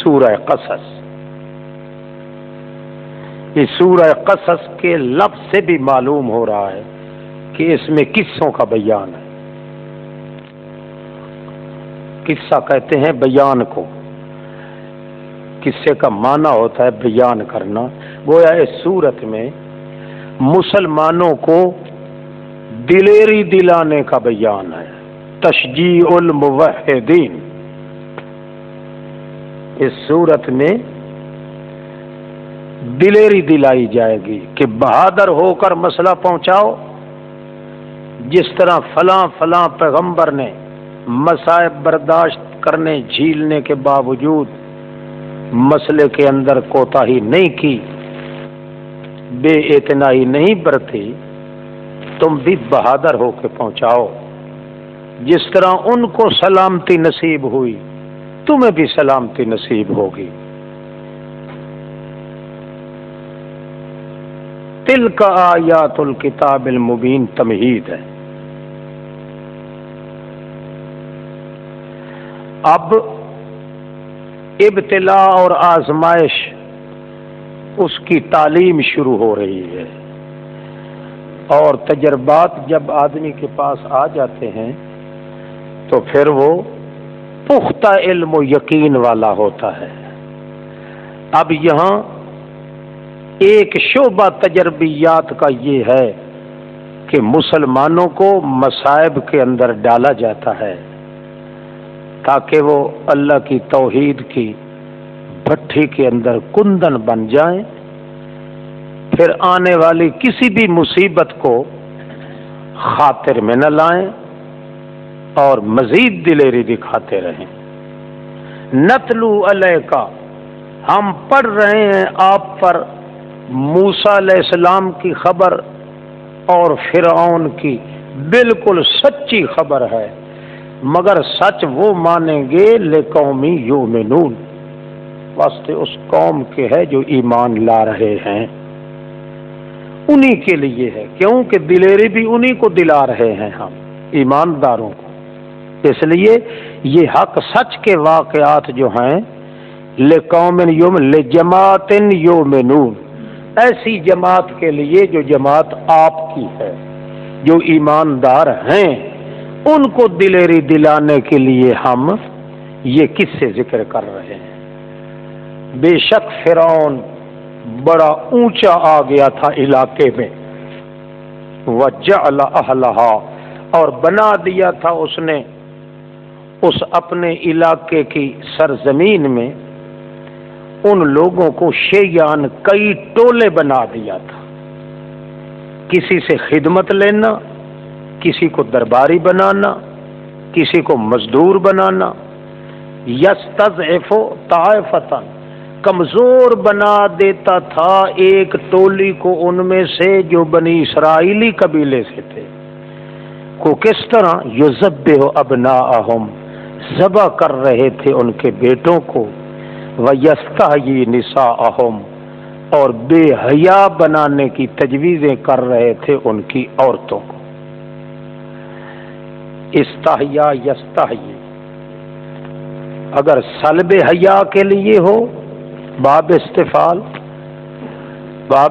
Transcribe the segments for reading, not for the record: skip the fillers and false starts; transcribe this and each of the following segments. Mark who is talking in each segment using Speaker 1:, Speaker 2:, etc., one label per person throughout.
Speaker 1: سورہ قصص، اس سورہ قصص کے لفظ سے بھی معلوم ہو رہا ہے کہ اس میں قصوں کا بیان ہے۔ قصہ کہتے ہیں بیان کو، قصے کا معنی ہوتا ہے بیان کرنا۔ گویا اس صورت میں مسلمانوں کو دلیری دلانے کا بیان ہے، تشجیع الموحدین۔ اس صورت میں دلیری دلائی جائے گی کہ بہادر ہو کر مسئلہ پہنچاؤ، جس طرح فلاں فلاں پیغمبر نے مصائب برداشت کرنے جھیلنے کے باوجود مسئلے کے اندر کوتاہی نہیں کی، بے اعتنائی نہیں برتی، تم بھی بہادر ہو کے پہنچاؤ۔ جس طرح ان کو سلامتی نصیب ہوئی تمہیں بھی سلامتی نصیب ہوگی۔ تلک آیات الکتاب المبین تمہید ہے۔ اب ابتلاء اور آزمائش اس کی تعلیم شروع ہو رہی ہے، اور تجربات جب آدمی کے پاس آ جاتے ہیں تو پھر وہ پختہ علم و یقین والا ہوتا ہے۔ اب یہاں ایک شعبہ تجربیات کا یہ ہے کہ مسلمانوں کو مصائب کے اندر ڈالا جاتا ہے تاکہ وہ اللہ کی توحید کی بھٹی کے اندر کندن بن جائیں، پھر آنے والی کسی بھی مصیبت کو خاطر میں نہ لائیں اور مزید دلیری دکھاتے رہیں۔ نتلو علیک، ہم پڑھ رہے ہیں آپ پر موسیٰ علیہ السلام کی خبر اور فرعون کی، بالکل سچی خبر ہے، مگر سچ وہ مانیں گے لقوم یؤمنون، واسطے اس قوم کے ہے جو ایمان لا رہے ہیں، انہی کے لیے ہے، کیونکہ دلیری بھی انہی کو دلا رہے ہیں ہم ایمانداروں کو۔ اس لیے یہ حق سچ کے واقعات جو ہیں لقوم یؤمنون، لجماعت یؤمنون، ایسی جماعت کے لیے جو جماعت آپ کی ہے، جو ایماندار ہیں، ان کو دلیری دلانے کے لیے ہم یہ قصے ذکر کر رہے ہیں۔ بے شک فرعون بڑا اونچا آ گیا تھا علاقے میں، وجعل اہلہا، اور بنا دیا تھا اس نے اس اپنے علاقے کی سرزمین میں ان لوگوں کو شیعان، کئی ٹولے بنا دیا تھا، کسی سے خدمت لینا، کسی کو درباری بنانا، کسی کو مزدور بنانا، یستضعف طائفۃ، کمزور بنا دیتا تھا ایک ٹولی کو ان میں سے جو بنی اسرائیلی قبیلے سے تھے، کو کس طرح یذبح ابناءہم، ذبح کر رہے تھے ان کے بیٹوں کو، وَيَسْتَحْيِي نِسَاءَهُمْ، اور بے حیا بنانے کی تجویزیں کر رہے تھے ان کی عورتوں کو۔ استحیا یستحیی، اگر سلب حیا کے لیے ہو باب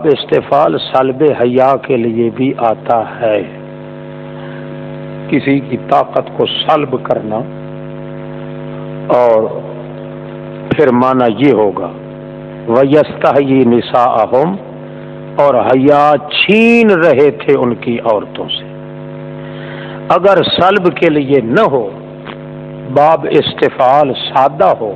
Speaker 1: استفال سلب حیا کے لیے بھی آتا ہے، کسی کی طاقت کو سلب کرنا، اور پھر معنی یہ ہوگا وَيَسْتَحْيِي نِسَاءَهُمْ، اور حیا چھین رہے تھے ان کی عورتوں سے۔ اگر سلب کے لیے نہ ہو، باب استفعال سادہ ہو،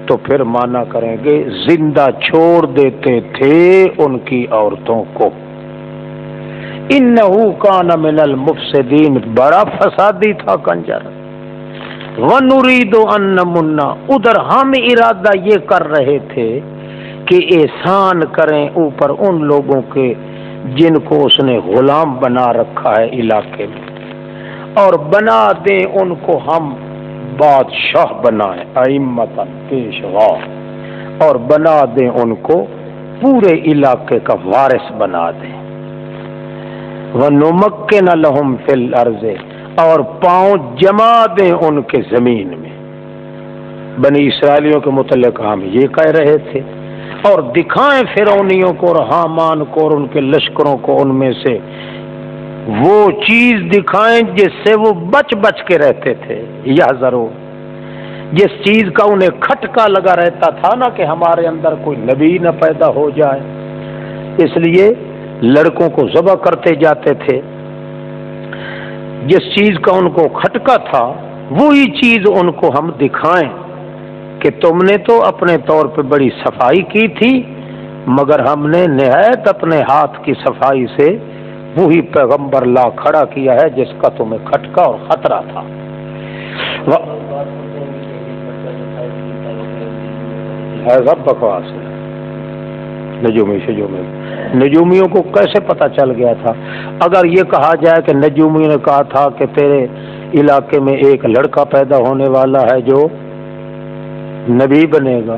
Speaker 1: تو پھر معنی کریں گے زندہ چھوڑ دیتے تھے ان کی عورتوں کو۔ اِنَّهُ كَانَ مِنَ الْمُفْسِدِينَ، بڑا فسادی تھا کنجر۔ وَنُرِيدُ أَن نَّمُنَّ، ادھر ہم ارادہ یہ کر رہے تھے کہ احسان کریں اوپر ان لوگوں کے جن کو اس نے غلام بنا رکھا ہے علاقے میں، اور بنا دیں ان کو ہم بادشاہ بنائیں، ائمتاً پیشوا، اور بنا دیں ان کو پورے علاقے کا وارث بنا دیں۔ وَنُمَكِّنَ لَهُمْ فِي الْأَرْضِ، اور پاؤں جما دیں ان کے زمین میں، بنی اسرائیلیوں کے متعلق ہم یہ کہہ رہے تھے، اور دکھائیں فرعونیوں کو اور حامان کو اور ان کے لشکروں کو ان میں سے وہ چیز دکھائیں جس سے وہ بچ بچ کے رہتے تھے، یا ضرور جس چیز کا انہیں کھٹکا لگا رہتا تھا نا کہ ہمارے اندر کوئی نبی نہ پیدا ہو جائے، اس لیے لڑکوں کو ذبح کرتے جاتے تھے۔ جس چیز کا ان کو کھٹکا تھا وہی چیز ان کو ہم دکھائیں کہ تم نے تو اپنے طور پہ بڑی صفائی کی تھی، مگر ہم نے نہایت اپنے ہاتھ کی صفائی سے وہی پیغمبر لا کھڑا کیا ہے جس کا تمہیں کھٹکا اور خطرہ تھا۔ سب بکواس ہے، نجومیوں کو کیسے پتا چل گیا تھا؟ اگر یہ کہا جائے کہ نجومیوں نے کہا تھا کہ تیرے علاقے میں ایک لڑکا پیدا ہونے والا ہے جو نبی بنے گا،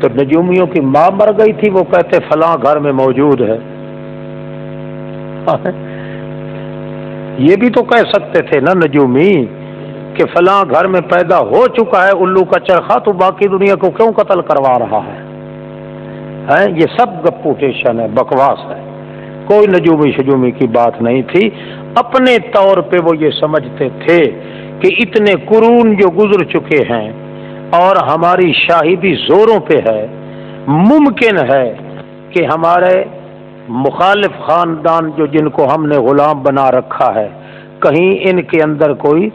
Speaker 1: تو نجومیوں کی ماں مر گئی تھی، وہ کہتے فلاں گھر میں موجود ہے۔ یہ بھی تو کہہ سکتے تھے نا نجومی کہ فلاں گھر میں پیدا ہو چکا ہے الو کا چرخا، تو باقی دنیا کو کیوں قتل کروا رہا ہے؟ یہ سب گپوٹیشن ہے، بکواس ہے، کوئی نجومی شجومی کی بات نہیں تھی۔ اپنے طور پہ وہ یہ سمجھتے تھے کہ اتنے قرون جو گزر چکے ہیں اور ہماری شاہی بھی زوروں پہ ہے، ممکن ہے کہ ہمارے مخالف خاندان جو جن کو ہم نے غلام بنا رکھا ہے، کہیں ان کے اندر کوئی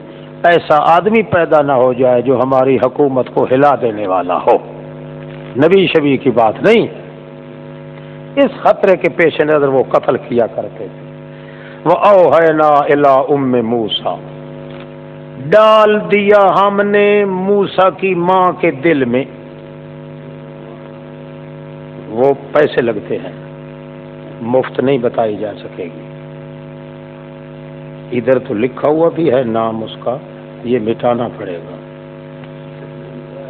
Speaker 1: ایسا آدمی پیدا نہ ہو جائے جو ہماری حکومت کو ہلا دینے والا ہو۔ نبی شبی کی بات نہیں، اس خطرے کے پیش نظر وہ قتل کیا کرتے تھے۔ وَأَوْحَيْنَا إِلَىٰ أُمِّ مُوسَىٰ، ڈال دیا ہم نے موسیٰ کی ماں کے دل میں، وہ پیسے لگتے ہیں، مفت نہیں بتائی جا سکے گی۔ ادھر تو لکھا ہوا بھی ہے نام اس کا، یہ مٹانا پڑے گا،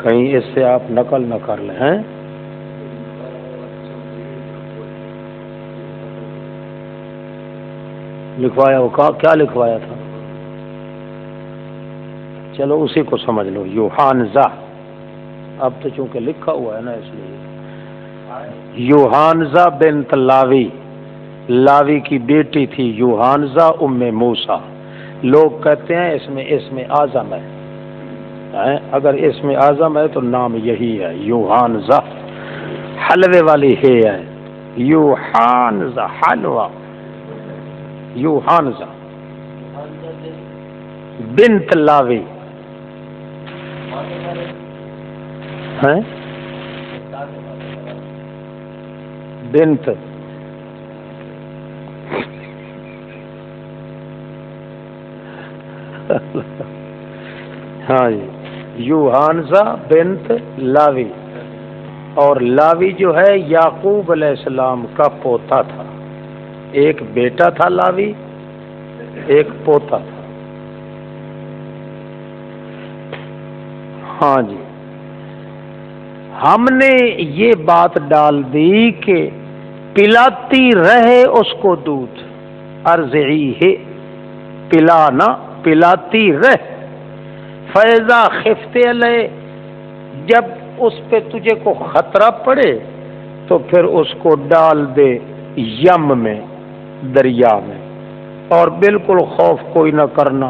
Speaker 1: کہیں اس سے آپ نقل نہ کر لیں۔ ہیں لکھوایا وہ کیا لکھوایا تھا؟ چلو اسی کو سمجھ لو، یوحانزا۔ اب تو چونکہ لکھا ہوا ہے نا اس لیے یوحانزا بنت لاوی، لاوی کی بیٹی تھی یوحانزا ام موسیٰ۔ لوگ کہتے ہیں اس میں اعظم ہے، اگر اس میں اعظم ہے تو نام یہی ہے یوحانزا، حلوے والی ہے یوحانزا، حلوہ یوحانزا بنت لاوی ہیں، بنت ہاں جی، یوحانزا بنت لاوی، اور لاوی جو ہے یعقوب علیہ السلام کا پوتا تھا، ایک بیٹا تھا لاوی، ایک پوتا تھا۔ ہاں جی، ہم نے یہ بات ڈال دی کہ پلاتی رہے اس کو دودھ، ارضعی ہے، پلانا پلاتی رہ، فیضا خفتے علیہ، جب اس پہ تجھے کو خطرہ پڑے تو پھر اس کو ڈال دے یم میں، دریا میں، اور بالکل خوف کوئی نہ کرنا،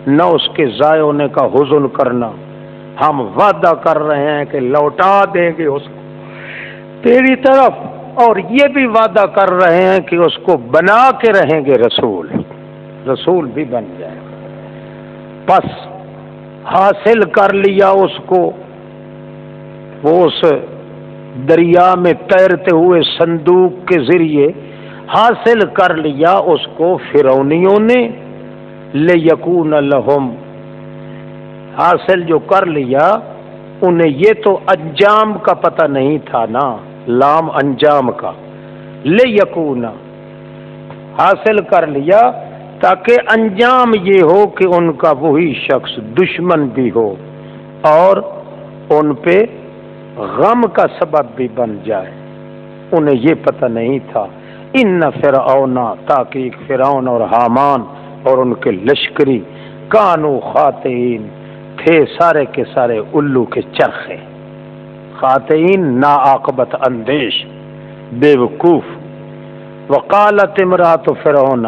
Speaker 1: نہ اس کے ضائع ہونے کا حزن کرنا، ہم وعدہ کر رہے ہیں کہ لوٹا دیں گے اس کو تیری طرف، اور یہ بھی وعدہ کر رہے ہیں کہ اس کو بنا کے رہیں گے رسول بھی بن جائے گا۔ پس حاصل کر لیا اس کو، وہ اس دریا میں تیرتے ہوئے صندوق کے ذریعے حاصل کر لیا اس کو فرعونیوں نے، لِیَکُونَ لَهُمْ، حاصل جو کر لیا انہیں یہ تو انجام کا پتہ نہیں تھا نا، لام انجام کا، لِیَکُونَ حاصل کر لیا تاکہ انجام یہ ہو کہ ان کا وہی شخص دشمن بھی ہو اور ان پہ غم کا سبب بھی بن جائے، انہیں یہ پتہ نہیں تھا۔ ان فرعون، تاکہ فرعون اور حامان اور ان کے لشکری، کانوا خاطئین، تھے سارے کے سارے الو کے چرخے، خاطئین ناعاقبت اندیش، بے وقوف۔ وقالت امرأۃ فرعون،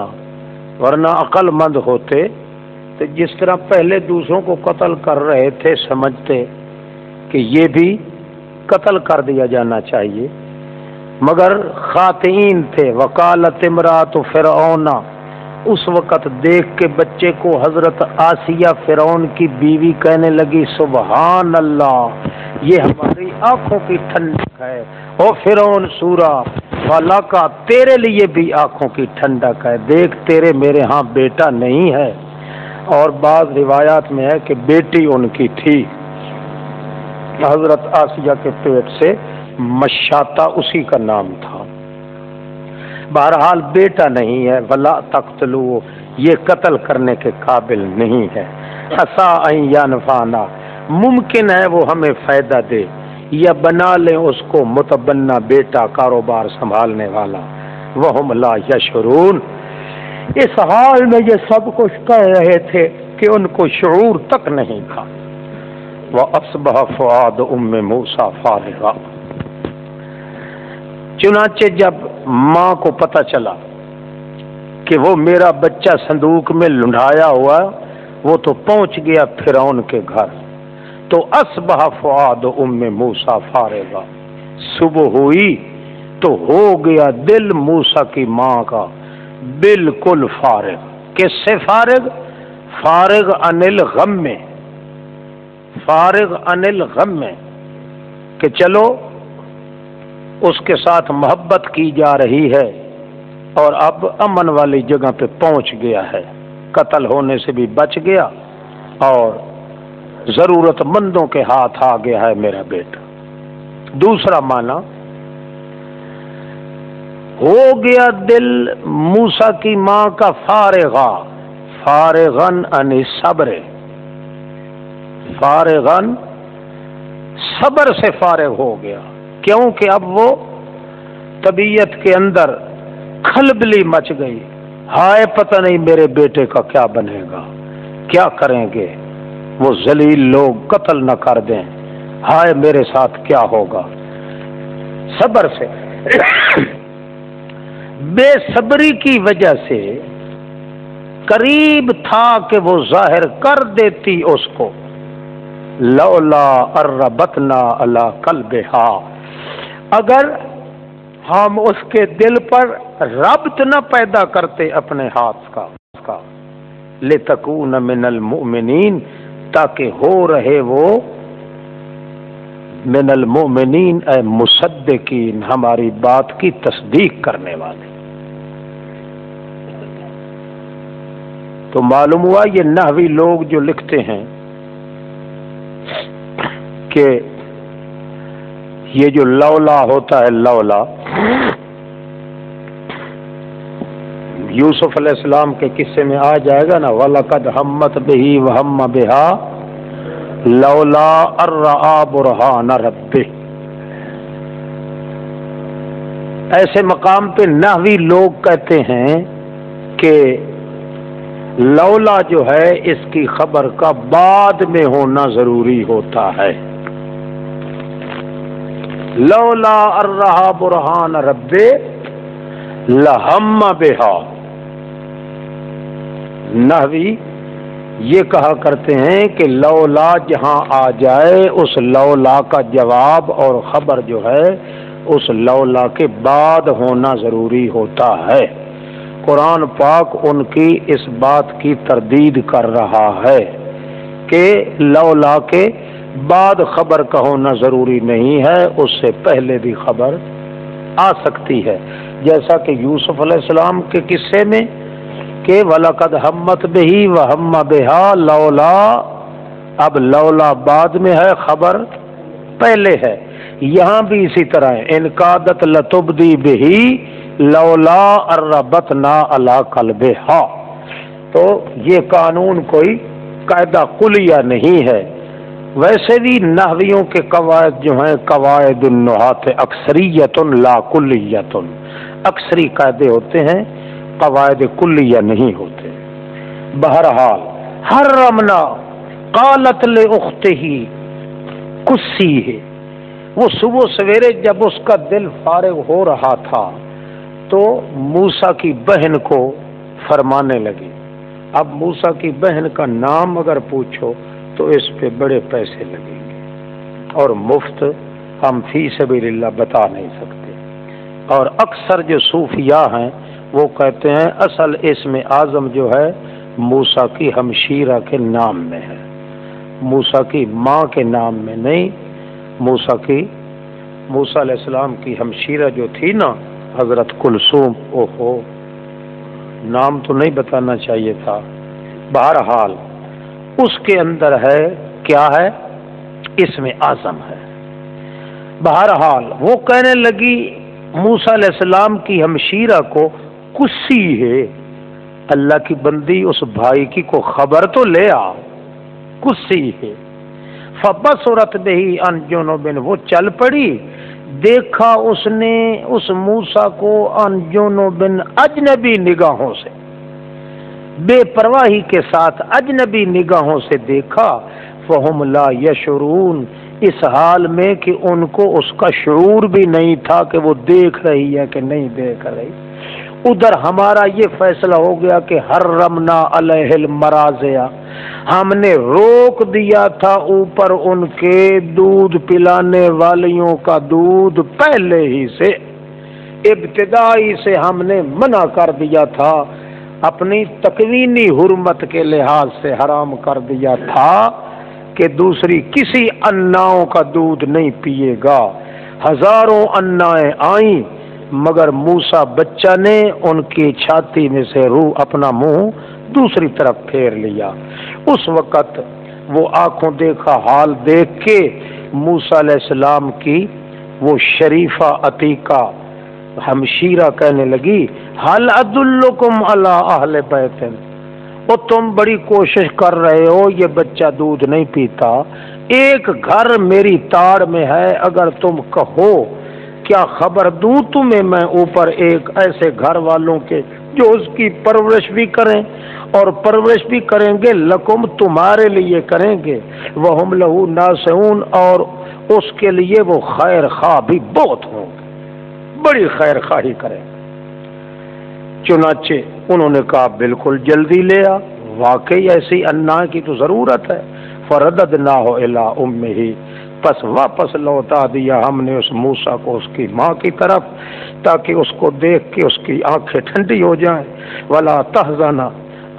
Speaker 1: ورنہ عقل مند ہوتے تو جس طرح پہلے دوسروں کو قتل کر رہے تھے سمجھتے کہ یہ بھی قتل کر دیا جانا چاہیے، مگر خاطئین تھے۔ وقالت امرأۃ فرعون، اس وقت دیکھ کے بچے کو حضرت آسیہ فرعون کی بیوی کہنے لگی سبحان اللہ، یہ ہماری آنکھوں کی ٹھنڈک ہے۔ او فرعون سورا والا کا، تیرے لیے بھی آنکھوں کی ٹھنڈک ہے، دیکھ تیرے میرے ہاں بیٹا نہیں ہے۔ اور بعض روایات میں ہے کہ بیٹی ان کی تھی، حضرت آسیہ کے پیٹ سے مشاطہ اسی کا نام تھا۔ بہرحال بیٹا نہیں ہے، ولا تقتلوا، یہ قتل کرنے کے قابل نہیں ہے۔ عسیٰ ان ینفعنا، ممکن ہے وہ ہمیں فائدہ دے، یا بنا لیں اس کو متبنہ بیٹا، کاروبار سنبھالنے والا۔ وہم لا یشعرون، اس حال میں یہ سب کچھ کہہ رہے تھے کہ ان کو شعور تک نہیں تھا۔ وَأَصْبَحَ فُؤَادُ أُمِّ مُوسَىٰ فَارِغًا، چنانچہ جب ماں کو پتہ چلا کہ وہ میرا بچہ صندوق میں لنڈھایا ہوا، وہ تو پہنچ گیا فرعون کے گھر، تو اصبح فؤاد ام موسیٰ فارغا، صبح ہوئی تو ہو گیا دل موسیٰ کی ماں کا بالکل فارغ۔ کس سے فارغ؟ فارغ عن الغم میں، فارغ عن الغم میں، کہ چلو اس کے ساتھ محبت کی جا رہی ہے اور اب امن والی جگہ پہ پہنچ گیا ہے، قتل ہونے سے بھی بچ گیا اور ضرورت مندوں کے ہاتھ آ گیا ہے میرا بیٹا۔ دوسرا معنی، ہو گیا دل موسیٰ کی ماں کا فارغا، فارغن عن صبر، فارغن صبر سے فارغ ہو گیا، کیونکہ اب وہ طبیعت کے اندر کھلبلی مچ گئی، ہائے پتہ نہیں میرے بیٹے کا کیا بنے گا، کیا کریں گے وہ ذلیل لوگ، قتل نہ کر دیں، ہائے میرے ساتھ کیا ہوگا۔ صبر سے بے صبری کی وجہ سے قریب تھا کہ وہ ظاہر کر دیتی اس کو، لولا اربتنا علی قلبہا، اگر ہم اس کے دل پر ربط نہ پیدا کرتے اپنے ہاتھ کا، لتکون من المؤمنین، تاکہ ہو رہے وہ من المؤمنین اے مصدقین، ہماری بات کی تصدیق کرنے والے۔ تو معلوم ہوا یہ نحوی لوگ جو لکھتے ہیں کہ یہ جو لولا ہوتا ہے، لولا یوسف علیہ السلام کے قصے میں آ جائے گا نا، وَلَقَدْ هَمَّتْ بِهِ وَهَمَّ بِهَا لَوْلَا أَن رَّأَىٰ بُرْهَانَ رَبِّهِ۔ ایسے مقام پہ نحوی لوگ کہتے ہیں کہ لولا جو ہے اس کی خبر کا بعد میں ہونا ضروری ہوتا ہے، لولا ان رأىٰ برہان ربہ لہم بہا۔ نحوی یہ کہا کرتے ہیں کہ لولا جہاں آ جائے، اس لولا کا جواب اور خبر جو ہے اس لولا کے بعد ہونا ضروری ہوتا ہے۔ قرآن پاک ان کی اس بات کی تردید کر رہا ہے کہ لولا کے بعد خبر کا ہونا ضروری نہیں ہے، اس سے پہلے بھی خبر آ سکتی ہے، جیسا کہ یوسف علیہ السلام کے قصے میں کہ وَلَقَدْ هَمَّتْ بِهِ وَهَمَّ بِهَا لَوْلَا، اب لولا بعد میں ہے، خبر پہلے ہے۔ یہاں بھی اسی طرح ہے، إِنْ كَادَتْ لَتُبْدِي بِهِ لَوْلَا أَن رَّبَطْنَا عَلَىٰ قَلْبِهَا۔ تو یہ قانون کوئی قاعدہ کلیہ نہیں ہے۔ ویسے بھی نحویوں کے قواعد جو ہیں قواعد النحاة اکثریت لا کلیت، اکثری قاعدے ہوتے ہیں، قواعد کلیہ نہیں ہوتے۔ بہرحال حرمنا، قالت لأختہ قصی ہے، وہ صبح سویرے جب اس کا دل فارغ ہو رہا تھا تو موسیٰ کی بہن کو فرمانے لگی. اب موسیٰ کی بہن کا نام اگر پوچھو تو اس پہ بڑے پیسے لگیں گے اور مفت ہم فی سبیل اللہ بتا نہیں سکتے. اور اکثر جو صوفیاء ہیں وہ کہتے ہیں اصل اسم اعظم جو ہے موسیٰ کی ہمشیرہ کے نام میں ہے، موسیٰ کی ماں کے نام میں نہیں. موسیٰ علیہ السلام کی ہمشیرہ جو تھی نا حضرت کلثوم، اوہو نام تو نہیں بتانا چاہیے تھا. بہرحال اس کے اندر ہے کیا ہے، اسم اعظم ہے. بہرحال وہ کہنے لگی موسیٰ علیہ السلام کی ہمشیرہ کو قصی ہے، اللہ کی بندی اس بھائی کی کو خبر تو لے آ، قصی ہے. فبصرت بہ عن جنب، وہ چل پڑی، دیکھا اس نے اس موسیٰ کو عن جنب، اجنبی نگاہوں سے، بے پرواہی کے ساتھ اجنبی نگاہوں سے دیکھا. فہم لا یشعرون، اس حال میں کہ ان کو اس کا شعور بھی نہیں تھا کہ وہ دیکھ رہی ہے کہ نہیں دیکھ رہی. ادھر ہمارا یہ فیصلہ ہو گیا کہ حرمنا علیہ المراضع، ہم نے روک دیا تھا اوپر ان کے دودھ پلانے والیوں کا دودھ، پہلے ہی سے ابتدائی سے ہم نے منع کر دیا تھا، اپنی تکوینی حرمت کے لحاظ سے حرام کر دیا تھا کہ دوسری کسی اناؤں کا دودھ نہیں پیے گا. ہزاروں انائیں آئیں مگر موسیٰ بچہ نے ان کی چھاتی میں سے روح اپنا منہ دوسری طرف پھیر لیا. اس وقت وہ آنکھوں دیکھا حال دیکھ کے موسیٰ علیہ السلام کی وہ شریفہ عتیقہ ہمشیرہ کہنے لگی حل ادلکم علی اہل بیت، وہ تم بڑی کوشش کر رہے ہو، یہ بچہ دودھ نہیں پیتا، ایک گھر میری تاڑ میں ہے، اگر تم کہو کیا خبر دوں تمہیں میں اوپر ایک ایسے گھر والوں کے جو اس کی پرورش بھی کریں، اور پرورش بھی کریں گے لکم تمہارے لیے کریں گے، وہم لہو ناصحون، اور اس کے لیے وہ خیر خواہ بھی بہت ہوں گے، بڑی خیر خواہی کریں. چنانچہ انہوں نے کہا بالکل جلدی لے آ، واقعی ایسی انا کی تو ضرورت ہے. فرددناہ الی امہ، پس واپس لوٹا دیا ہم نے اس موسیٰ کو اس کی ماں کی طرف تاکہ اس کو دیکھ کے اس کی آنکھیں ٹھنڈی ہو جائیں. ولا تحزن،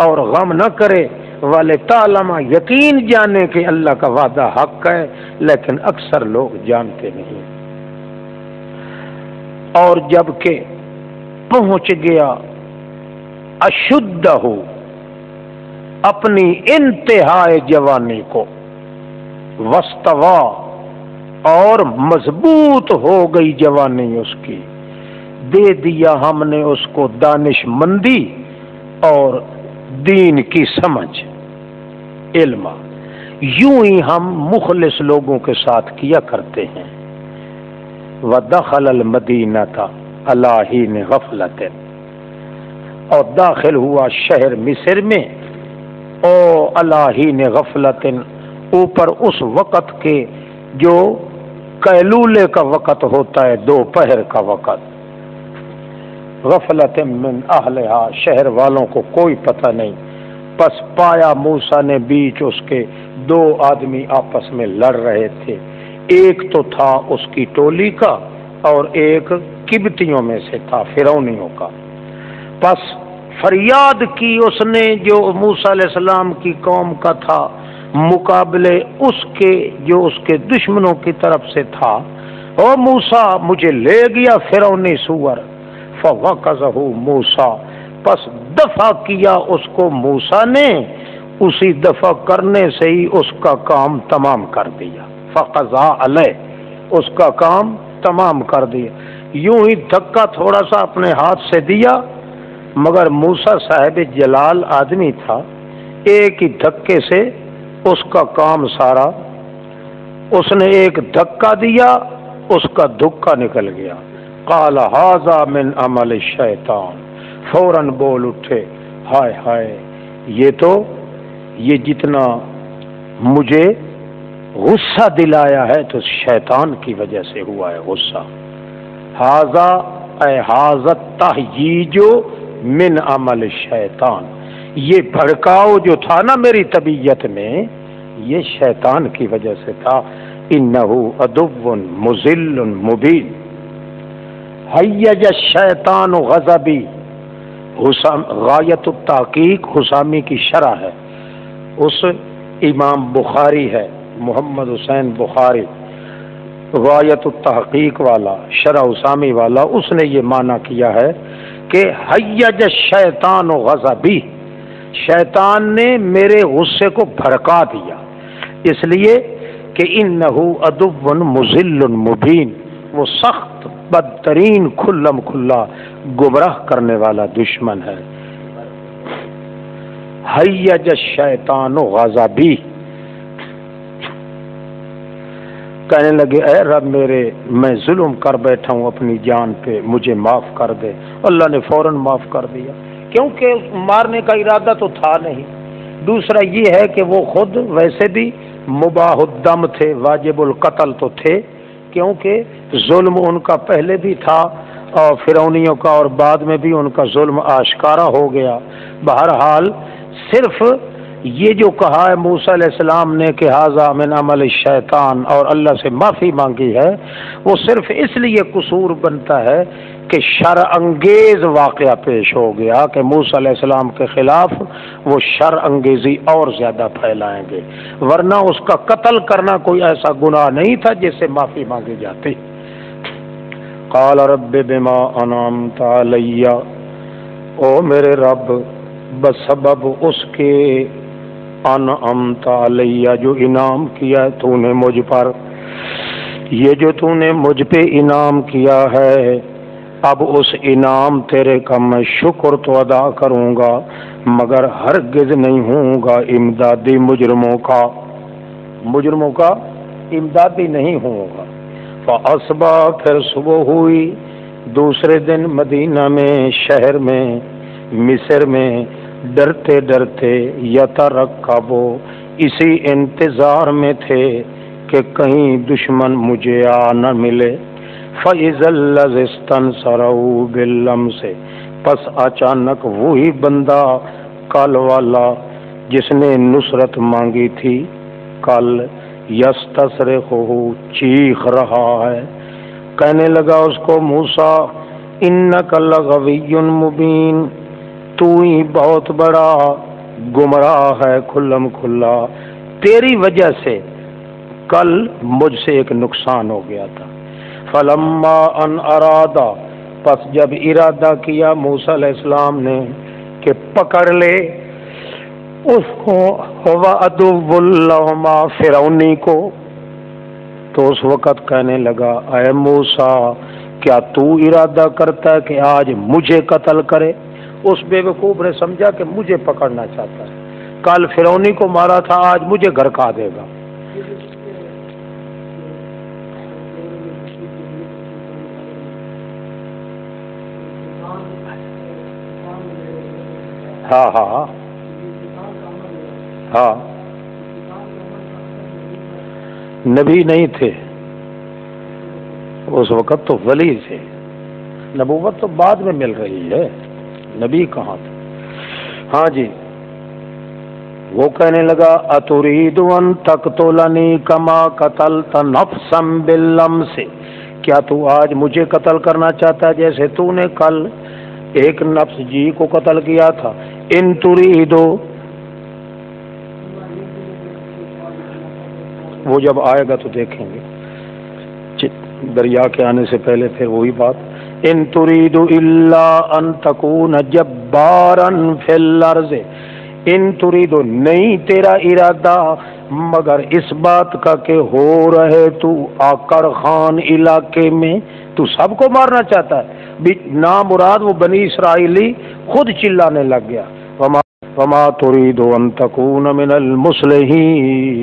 Speaker 1: اور غم نہ کرے، ولتعلم، یقین جانے کہ اللہ کا وعدہ حق ہے، لیکن اکثر لوگ جانتے نہیں. اور جب کہ پہنچ گیا اشدہ، اپنی انتہائی جوانی کو، واستوا، اور مضبوط ہو گئی جوانی اس کی، دے دیا ہم نے اس کو دانش مندی اور دین کی سمجھ، علم. یوں ہی ہم مخلص لوگوں کے ساتھ کیا کرتے ہیں. وَدَخَلَ الْمَدِينَةَ عَلَىٰ حِينِ غَفْلَةٍ، اور داخل ہوا شہر مصر میں، او عَلَىٰ حِينِ غَفْلَةٍ، اوپر اس وقت کے جو قیلولے کا وقت ہوتا ہے، دوپہر کا وقت. غفلت من اہلہا، شہر والوں کو کوئی پتہ نہیں. پس پایا موسیٰ نے بیچ اس کے دو آدمی آپس میں لڑ رہے تھے، ایک تو تھا اس کی ٹولی کا اور ایک قبطیوں میں سے تھا، فرعونیوں کا. پس فریاد کی اس نے جو موسیٰ علیہ السلام کی قوم کا تھا، مقابلے اس کے جو اس کے دشمنوں کی طرف سے تھا، او موسیٰ مجھے لے گیا فرعونی سور. فوقظہ موسیٰ، پس دفع کیا اس کو موسیٰ نے، اسی دفع کرنے سے ہی اس کا کام تمام کر دیا. فقضا علیہ، اس کا کام تمام کر دیا. یوں ہی دھکا تھوڑا سا اپنے ہاتھ سے دیا، مگر موسیٰ صاحب جلال آدمی تھا، ایک ہی دھکے سے اس کا کام سارا، اس نے ایک دھکا دیا، اس کا دھکا نکل گیا. قال ھذا من عمل الشیطان، فوراً بول اٹھے ہائے ہائے، یہ جتنا مجھے غصہ دلایا ہے تو شیطان کی وجہ سے ہوا ہے غصہ. ھذا اے ھذا التہییج من عمل شیطان، یہ بھڑکاؤ جو تھا نا میری طبیعت میں یہ شیطان کی وجہ سے تھا. انہ عدو مضل مبین. حیج الشیطان غضبی، غایت التحقیق حسامی کی شرح ہے. اس امام بخاری ہے محمد حسین بخاری، غایت التحقیق والا شرح حسامی والا، اس نے یہ معنی کیا ہے کہ حیج الشیطان غضبی، شیطان نے میرے غصے کو بھڑکا دیا اس لیے کہ انہ عدو مضل مبین، وہ سخت بدترین کھلم کھلا گمراہ کرنے والا دشمن ہے. حیج الشیطان غضبی، کہنے لگے اے رب میرے میں ظلم کر بیٹھا ہوں اپنی جان پہ، مجھے معاف کر دے. اللہ نے فوراً معاف کر دیا کیونکہ مارنے کا ارادہ تو تھا نہیں. دوسرا یہ ہے کہ وہ خود ویسے بھی مباح الدم تھے، واجب القتل تو تھے، کیونکہ ظلم ان کا پہلے بھی تھا اور فرعونیوں کا، اور بعد میں بھی ان کا ظلم آشکارا ہو گیا. بہرحال صرف یہ جو کہا ہے موسیٰ علیہ السلام نے کہ ھذا من عمل الشیطان اور اللہ سے معافی مانگی ہے، وہ صرف اس لیے قصور بنتا ہے کہ شر انگیز واقعہ پیش ہو گیا کہ موسیٰ علیہ السلام کے خلاف وہ شر انگیزی اور زیادہ پھیلائیں گے، ورنہ اس کا قتل کرنا کوئی ایسا گناہ نہیں تھا جس سے معافی مانگی جاتی. قال رب بما انعمت علی، او میرے رب بسبب اس کے انعمت علی جو انعام کیا تو نے مجھ پر، یہ جو تو نے مجھ پہ انعام کیا ہے اب اس انعام تیرے کا میں شکر تو ادا کروں گا مگر ہرگز نہیں ہوں گا امدادی مجرموں کا امدادی نہیں ہوں گا. فاصبح پھر صبح ہوئی دوسرے دن مدینہ میں شہر میں مصر میں ڈرتے ڈرتے یترقبو اسی انتظار میں تھے کہ کہیں دشمن مجھے آ نہ ملے. فَإِذَا الَّذِي اسْتَنصَرَهُ بِالْأَمْسِ، پس اچانک وہی بندہ کل والا جس نے نصرت مانگی تھی کل، یستصرخہ چیخ رہا ہے، کہنے لگا اس کو موسیٰ انک لغوی مبین، تو ہی بہت بڑا گمراہ ہے کھلم کھلا، تیری وجہ سے کل مجھ سے ایک نقصان ہو گیا تھا. فلما ان ارادہ، پس جب ارادہ کیا موسیٰ علیہ السلام نے کہ پکڑ لے اس کو ہوا عدو لہما فرعونی کو، تو اس وقت کہنے لگا اے موسیٰ کیا تو ارادہ کرتا ہے کہ آج مجھے قتل کرے؟ اس بے وقوف نے سمجھا کہ مجھے پکڑنا چاہتا ہے، کل فرعونی کو مارا تھا آج مجھے گھرکا دے گا. ہاں نبی نہیں تھے اس وقت، تو ولی تھے، نبوت تو بعد میں مل رہی ہے، نبی کہاں تھے. ہاں جی، وہ کہنے لگا اتريد ان تقتلنی کما قتلت نفسا بالامس، کیا تو آج مجھے قتل کرنا چاہتا ہے جیسے تو نے کل ایک نفس جی کو قتل کیا تھا. ان تريد، وہ جب آئے گا تو دیکھیں گے دریا کے آنے سے پہلے پھر وہی بات. ان تريد الا ان تكون جبارا في الارض، ان تريد نہیں تیرا ارادہ مگر اس بات کا کہ ہو رہے تو آکڑ خان علاقے میں، تو سب کو مارنا چاہتا ہے. نامراد وہ بنی اسرائیلی خود چلانے لگ گیا. وما تريد ان تكون من المصلحین،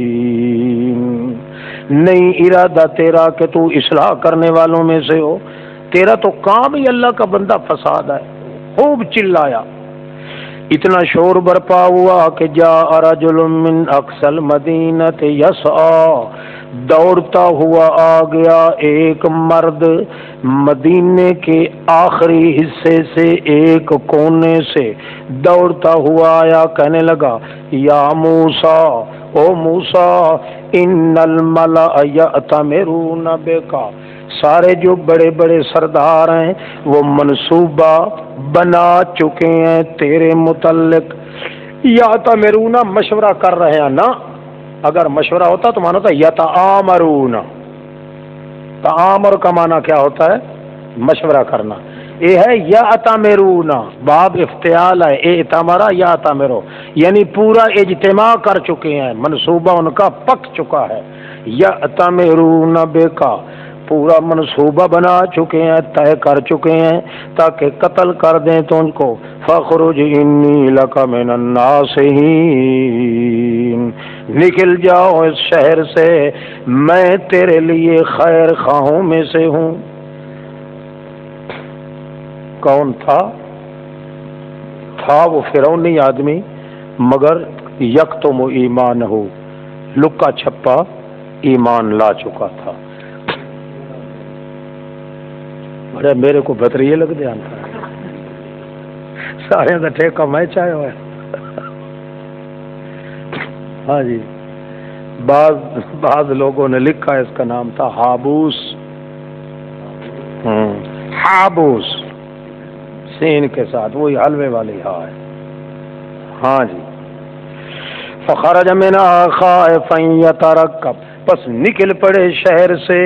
Speaker 1: نہیں ارادہ تیرا کہ تو اصلاح کرنے والوں میں سے ہو، تیرا تو کام ہی اللہ کا بندہ فساد ہے. خوب چلایا اتنا شور برپا ہوا کہ جاء رجل من اقصى المدینۃ یسعی، دوڑتا ہوا آ گیا ایک مرد مدینے کے آخری حصے سے، ایک کونے سے دوڑتا ہوا آیا، کہنے لگا یا موسیٰ، او موسیٰ، ان الملأ یأتمرون بک، سارے جو بڑے بڑے سردار ہیں وہ منصوبہ بنا چکے ہیں تیرے متعلق۔ یأتمرون مشورہ کر رہے ہیں نا، اگر مشورہ ہوتا تو مانا ہوتا یتآمرون، تعامر کا معنی کیا ہوتا ہے؟ مشورہ کرنا۔ یہ ہے یأتمرون، باب افتعال ہے، ائتمرا یأتمرو، یعنی پورا اجتماع کر چکے ہیں، منصوبہ ان کا پک چکا ہے۔ یأتمرون بکا، پورا منصوبہ بنا چکے ہیں، طے کر چکے ہیں تاکہ قتل کر دیں تو ان کو۔ فخرج انی لک من الناصحین، نکل جاؤ اس شہر سے، میں تیرے لیے خیر خواہوں میں سے ہوں۔ کون تھا وہ فرعونی آدمی، مگر یکتم ایمان ہو، لکا چھپا ایمان لا چکا تھا۔ بڑے میرے کو بہتری لگ دیا تھا، سارے کا ٹھیکہ میں چاہے ہوئے۔ ہاں جی، بعض لوگوں نے لکھا اس کا نام تھا حابوس، حابوس سین کے ساتھ، وہی حلوے والی ہاں ہے۔ ہاں جی، فخرج منها خائفا يترقب، پس نکل پڑے شہر سے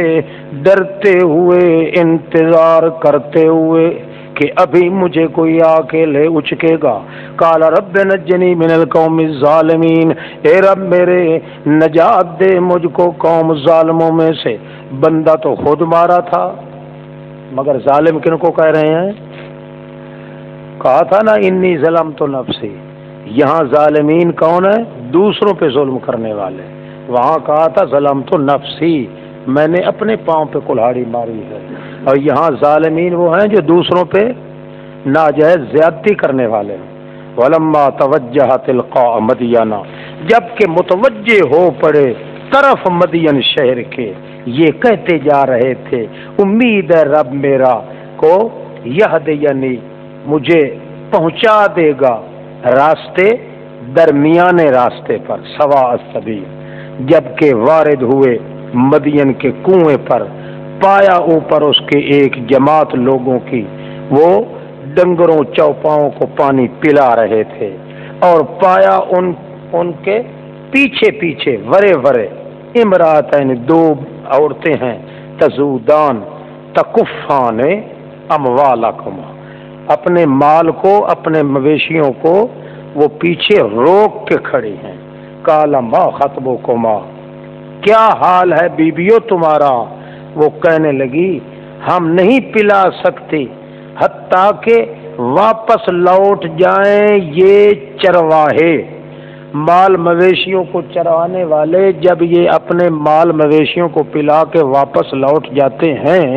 Speaker 1: ڈرتے ہوئے، انتظار کرتے ہوئے کہ ابھی مجھے کوئی آ کے لے اچکے گا۔ قال رب نجنی من القوم الظالمین، اے رب میرے نجات دے مجھ کو قوم ظالموں میں سے۔ بندہ تو خود مارا تھا، مگر ظالم کن کو کہہ رہے ہیں؟ کہا تھا نا انی ظلمت نفسی، یہاں ظالمین کون ہے؟ دوسروں پہ ظلم کرنے والے۔ وہاں کہا تھا ظلمت نفسی، میں نے اپنے پاؤں پہ کلہاڑی ماری ہے۔ اور یہاں ظالمین وہ ہیں جو دوسروں پہ ناجائز زیادتی کرنے والے ہیں۔ ولما توجہ تلقاء مدینہ، جب کہ متوجہ ہو پڑے طرف مدین شہر کے، یہ کہتے جا رہے تھے امید ہے رب میرا کو یہدینی، مجھے پہنچا دے گا راستے درمیانے راستے پر، سواء السبیل۔ جبکہ وارد ہوئے مدین کے کنویں پر، پایا اوپر اس کے ایک جماعت لوگوں کی، وہ ڈنگروں چوپاؤں کو پانی پلا رہے تھے، اور پایا ان کے پیچھے پیچھے ورے ورے امراتین، دو عورتیں ہیں، تزودان تکفان اموالکما، اپنے مال کو، اپنے مویشیوں کو وہ پیچھے روک کے کھڑی ہیں۔ قال ما خطبکما، کیا حال ہے بیبیو تمہارا؟ وہ کہنے لگی ہم نہیں پلا سکتے حتیٰ کہ واپس لوٹ جائیں یہ چرواہے، مال مویشیوں کو چرانے والے جب یہ اپنے مال مویشیوں کو پلا کے واپس لوٹ جاتے ہیں،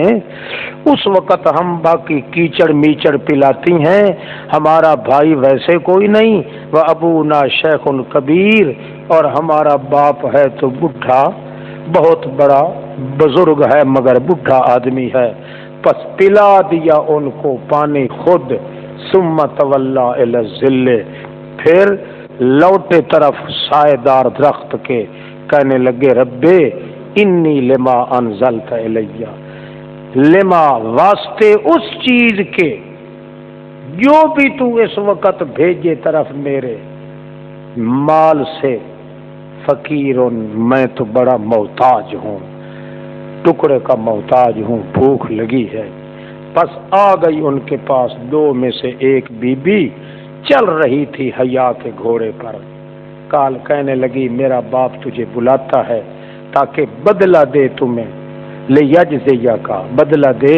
Speaker 1: اس وقت ہم باقی کیچڑ میچڑ پلاتی ہیں، ہمارا بھائی ویسے کوئی نہیں، وہ ابونا شیخ کبیر، اور ہمارا باپ ہے تو بڈھا، بہت بڑا بزرگ ہے مگر بڈھا آدمی ہے۔ پس پلا دیا ان کو پانی خود، ثم تولا الی الظل، پھر لوٹے طرف سائے دار درخت کے، کہنے لگے ربے انی لما انزلت الیہ، لما واسطے اس چیز کے جو بھی تو اس وقت بھیجے طرف میرے، مال سے فقیر، میں تو بڑا محتاج ہوں، ٹکڑے کا محتاج ہوں، بھوک لگی ہے۔ پس آ گئی ان کے پاس دو میں سے ایک بی بی، چل رہی تھی حیا کے گھوڑے پر، کال کہنے لگی میرا باپ تجھے بلاتا ہے تاکہ بدلہ دے تمہیں، لے یجزیہ کا، بدلہ دے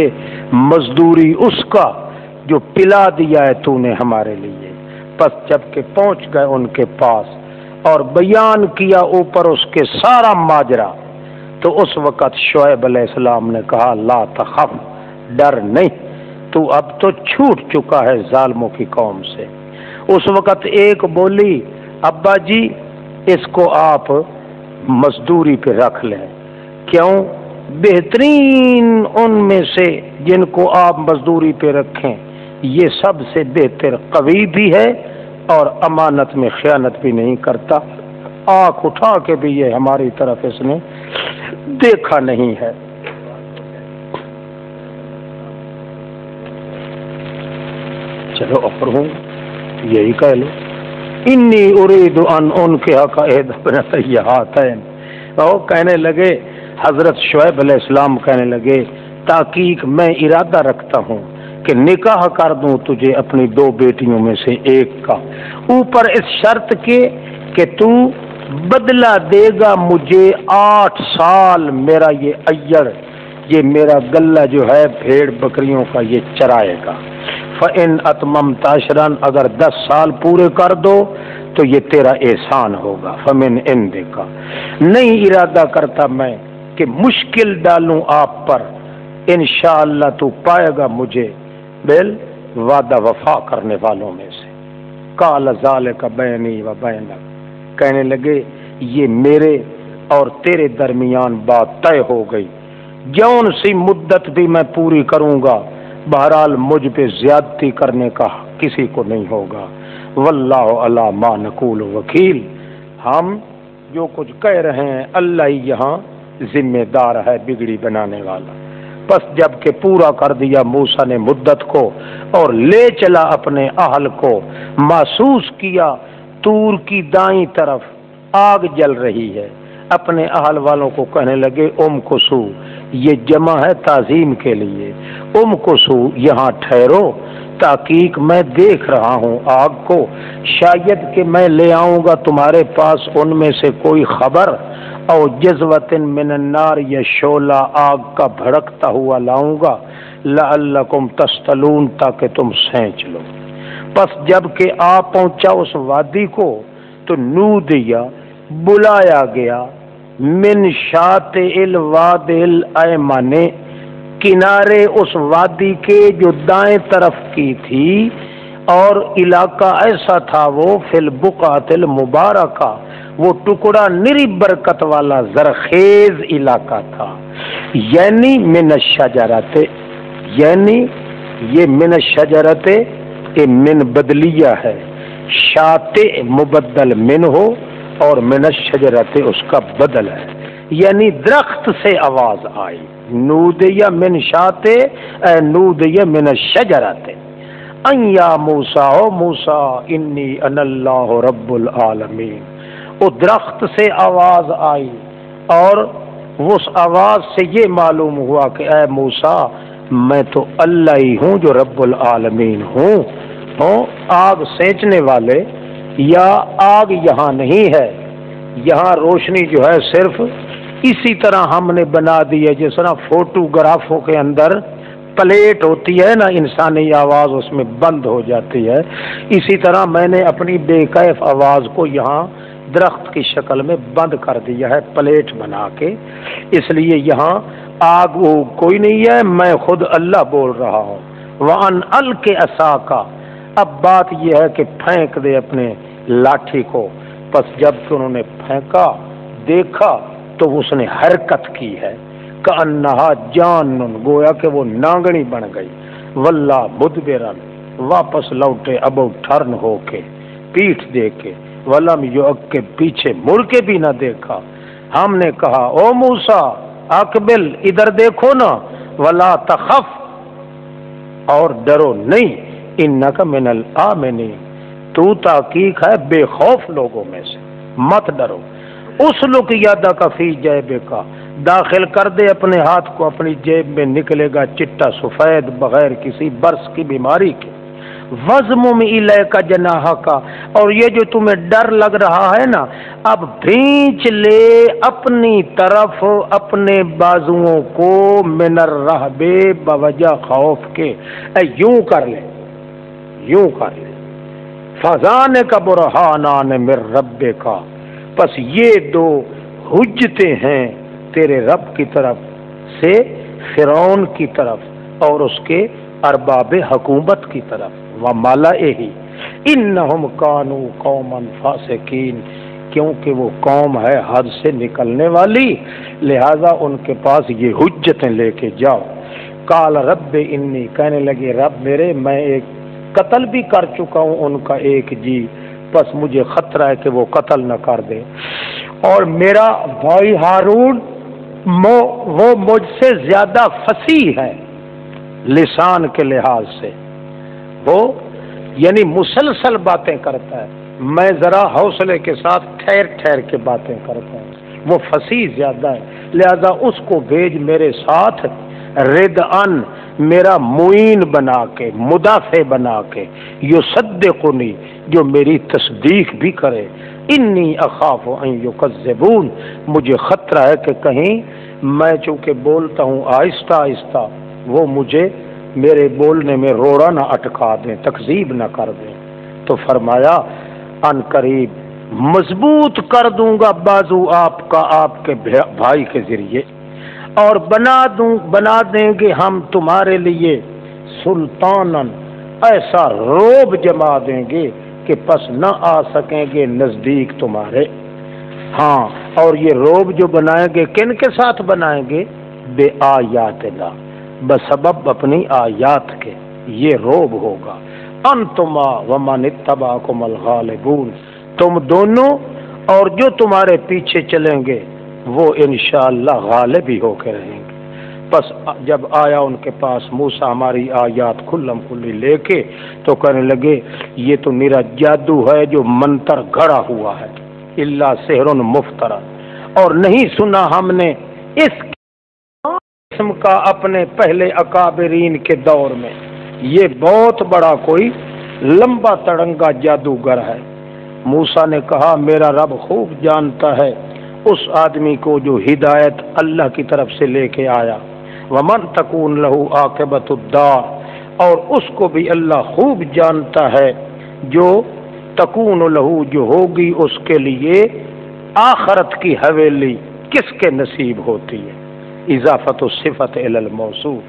Speaker 1: مزدوری اس کا جو پلا دیا ہے تو نے ہمارے لیے۔ پس جب کہ پہنچ گئے ان کے پاس اور بیان کیا اوپر اس کے سارا ماجرا، تو اس وقت شعیب علیہ السلام نے کہا لا تخف، ڈر نہیں، تو اب تو چھوٹ چکا ہے ظالموں کی قوم سے۔ اس وقت ایک بولی ابا جی اس کو آپ مزدوری پہ رکھ لیں. کیوں؟ بہترین ان میں سے جن کو آپ مزدوری پہ رکھیں یہ سب سے بہتر قوی بھی ہے اور امانت میں خیانت بھی نہیں کرتا. آنکھ اٹھا کے بھی یہ ہماری طرف اس نے دیکھا نہیں ہے. چلو اور ہوں یہی کہہ لو انی اريد ان انکحک احدی ابنتی ہاتین. وہ کہنے لگے حضرت شعیب علیہ السلام کہنے لگے تحقیق میں ارادہ رکھتا ہوں کہ نکاح کر دوں تجھے اپنی دو بیٹیوں میں سے ایک کا، اوپر اس شرط کے کہ تو بدلہ دے گا مجھے 8 سال میرا یہ ایڑ، یہ میرا گلہ جو ہے بھیڑ بکریوں کا یہ چرائے گا. فَإِنْ أَتْمَمْتَ عَشْرًا اگر 10 سال پورے کر دو تو یہ تیرا احسان ہوگا. فَمِنْ عِنْدِكَ نہیں ارادہ کرتا میں کہ مشکل ڈالوں آپ پر، انشاءاللہ تو پائے گا مجھے بل وعدہ وفا کرنے والوں میں سے. قَالَ ذَلِكَ بَيْنِي وَبَيْنَكَ کہنے لگے یہ میرے اور تیرے درمیان بات طے ہو گئی، جون سی مدت بھی میں پوری کروں گا بہرحال مجھ پہ زیادتی کرنے کا کسی کو نہیں ہوگا. واللہ علی ما نقول وکیل ہم جو کچھ کہہ رہے ہیں اللہ ہی یہاں ذمہ دار ہے بگڑی بنانے والا. بس جب کہ پورا کر دیا موسیٰ نے مدت کو اور لے چلا اپنے اہل کو، محسوس کیا طور کی دائیں طرف آگ جل رہی ہے، اپنے اہل والوں کو کہنے لگے کسو، یہ جمع ہے تعظیم کے لیے، کسو یہاں ٹھہرو، تحقیق میں دیکھ رہا ہوں آگ کو، شاید کہ میں لے آؤں گا تمہارے پاس ان میں سے کوئی خبر، او جذوۃ من النار یا شعلہ آگ کا بھڑکتا ہوا لاؤں گا، لعلکم تستلون تاکہ تم سینچ لو. پس جب کہ آ پہنچا اس وادی کو تو نودیا بلایا گیا من شاطئ الوادی الایمن کنارے اس وادی کے جو دائیں طرف کی تھی، اور علاقہ ایسا تھا وہ فی البقعۃ المبارکہ وہ ٹکڑا نری برکت والا زرخیز علاقہ تھا. یعنی من الشجرۃ، یعنی یہ من الشجرۃ من بدلیہ ہے، شاطئ مبدل من ہو اور من الشجرۃ اس کا بدل ہے، یعنی درخت سے آواز آئی. نودیہ من شاطئ نودیہ من الشجرۃ ان یا موسیٰ او موسیٰ انی انا اللہ رب العالمین. وہ درخت سے آواز آئی اور اس آواز سے یہ معلوم ہوا کہ اے موسیٰ میں تو اللہ ہی ہوں جو رب العالمین ہوں. آگ سینچنے والے یا آگ یہاں نہیں ہے، یہاں روشنی جو ہے صرف اسی طرح ہم نے بنا دی ہے جس طرح فوٹوگرافوں کے اندر پلیٹ ہوتی ہے نا، انسانی آواز اس میں بند ہو جاتی ہے، اسی طرح میں نے اپنی بے کیف آواز کو یہاں درخت کی شکل میں بند کر دیا ہے پلیٹ بنا کے، اس لیے یہاں آگ وہ کوئی نہیں ہے، میں خود اللہ بول رہا ہوں. وَأَنْ أَلْقِ عَصَاكَ اب بات یہ ہے کہ پھینک دے اپنے لاٹھی کو. پس جب کہ انہوں نے پھینکا دیکھا تو اس نے حرکت کی ہے، کأنها جان گویا کہ وہ نانگنی بن گئی. واللہ مدبرن واپس لوٹے ابو ٹرن ہو کے پیٹھ دے کے، ولم یعقب پیچھے مڑ کے بھی نہ دیکھا. ہم نے کہا او موسیٰ اقبل ادھر دیکھو نا، ولا تخف اور ڈرو نہیں، انک من الآمنین تو تحقیق ہے بے خوف لوگوں میں سے، مت ڈرو. اسلک یدک فی جیبک داخل کر دے اپنے ہاتھ کو اپنی جیب میں، نکلے گا چٹا سفید بغیر کسی برس کی بیماری کے. وضمم الیک جناحک اور یہ جو تمہیں ڈر لگ رہا ہے نا، اب بھینچ لے اپنی طرف اپنے بازوؤں کو، من الرہب بوجہ خوف کے، یوں کر لے یوں کر لے. فذانک برہانان من ربک پس یہ دو حجتیں ہیں تیرے رب کی طرف سے فرعون کی طرف اور اس کے ارباب حکومت کی طرف، وملئہ انہم کانوا قوما فاسقین، کیونکہ وہ قوم ہے حد سے نکلنے والی، لہذا ان کے پاس یہ حجتیں لے کے جاؤ۔ قال رب انی، کہنے لگے رب میرے میں ایک قتل بھی کر چکا ہوں ان کا ایک جی، بس مجھے خطرہ ہے کہ وہ قتل نہ کر دے، اور میرا بھائی ہارون وہ مجھ سے زیادہ فصیح ہے لسان کے لحاظ سے، وہ یعنی مسلسل باتیں کرتا ہے، میں ذرا حوصلے کے ساتھ ٹھہر ٹھہر کے باتیں کرتا ہوں، وہ فصیح زیادہ ہے، لہذا اس کو بھیج میرے ساتھ ردعن، میرا معین بنا کے، مدافع بنا کے، یصدقنی، جو میری تصدیق بھی کرے، انی اخاف ان یکذبون، مجھے خطرہ ہے کہ کہیں میں چونکہ بولتا ہوں آہستہ آہستہ، وہ مجھے میرے بولنے میں روڑا نہ اٹکا دیں، تکذیب نہ کر دیں۔ تو فرمایا ان قریب مضبوط کر دوں گا بازو آپ کا آپ کے بھائی کے ذریعے، اور بنا دیں گے ہم تمہارے لیے سلطانن، ایسا روب جما دیں گے کہ پس نہ آ سکیں گے نزدیک تمہارے۔ ہاں، اور یہ روب جو بنائیں گے کن کے ساتھ بنائیں گے؟ بے آیات اللہ، بسبب اپنی آیات کے، یہ روب ہوگا۔ انتما ومن اتبعکم الغالبون، تم دونوں اور جو تمہارے پیچھے چلیں گے وہ انشاءاللہ غالب ہی ہو کے رہیں گے۔ پس جب آیا ان کے پاس موسیٰ ہماری آیات کھلم کھلی لے کے، تو کہنے لگے یہ تو میرا جادو ہے جو منتر گھڑا ہوا ہے، الا سحر مفترا، اور نہیں سنا ہم نے اس قسم کا اپنے پہلے اکابرین کے دور میں، یہ بہت بڑا کوئی لمبا تڑنگا جادوگر ہے۔ موسیٰ نے کہا میرا رب خوب جانتا ہے اس آدمی کو جو ہدایت اللہ کی طرف سے لے کے آیا، ومن تکون لہو عاقبۃ الدار، اور اس کو بھی اللہ خوب جانتا ہے جو تکون لہو، جو ہوگی اس کے لیے آخرت کی حویلی کس کے نصیب ہوتی ہے۔ اضافت الصفت الی الموصوف،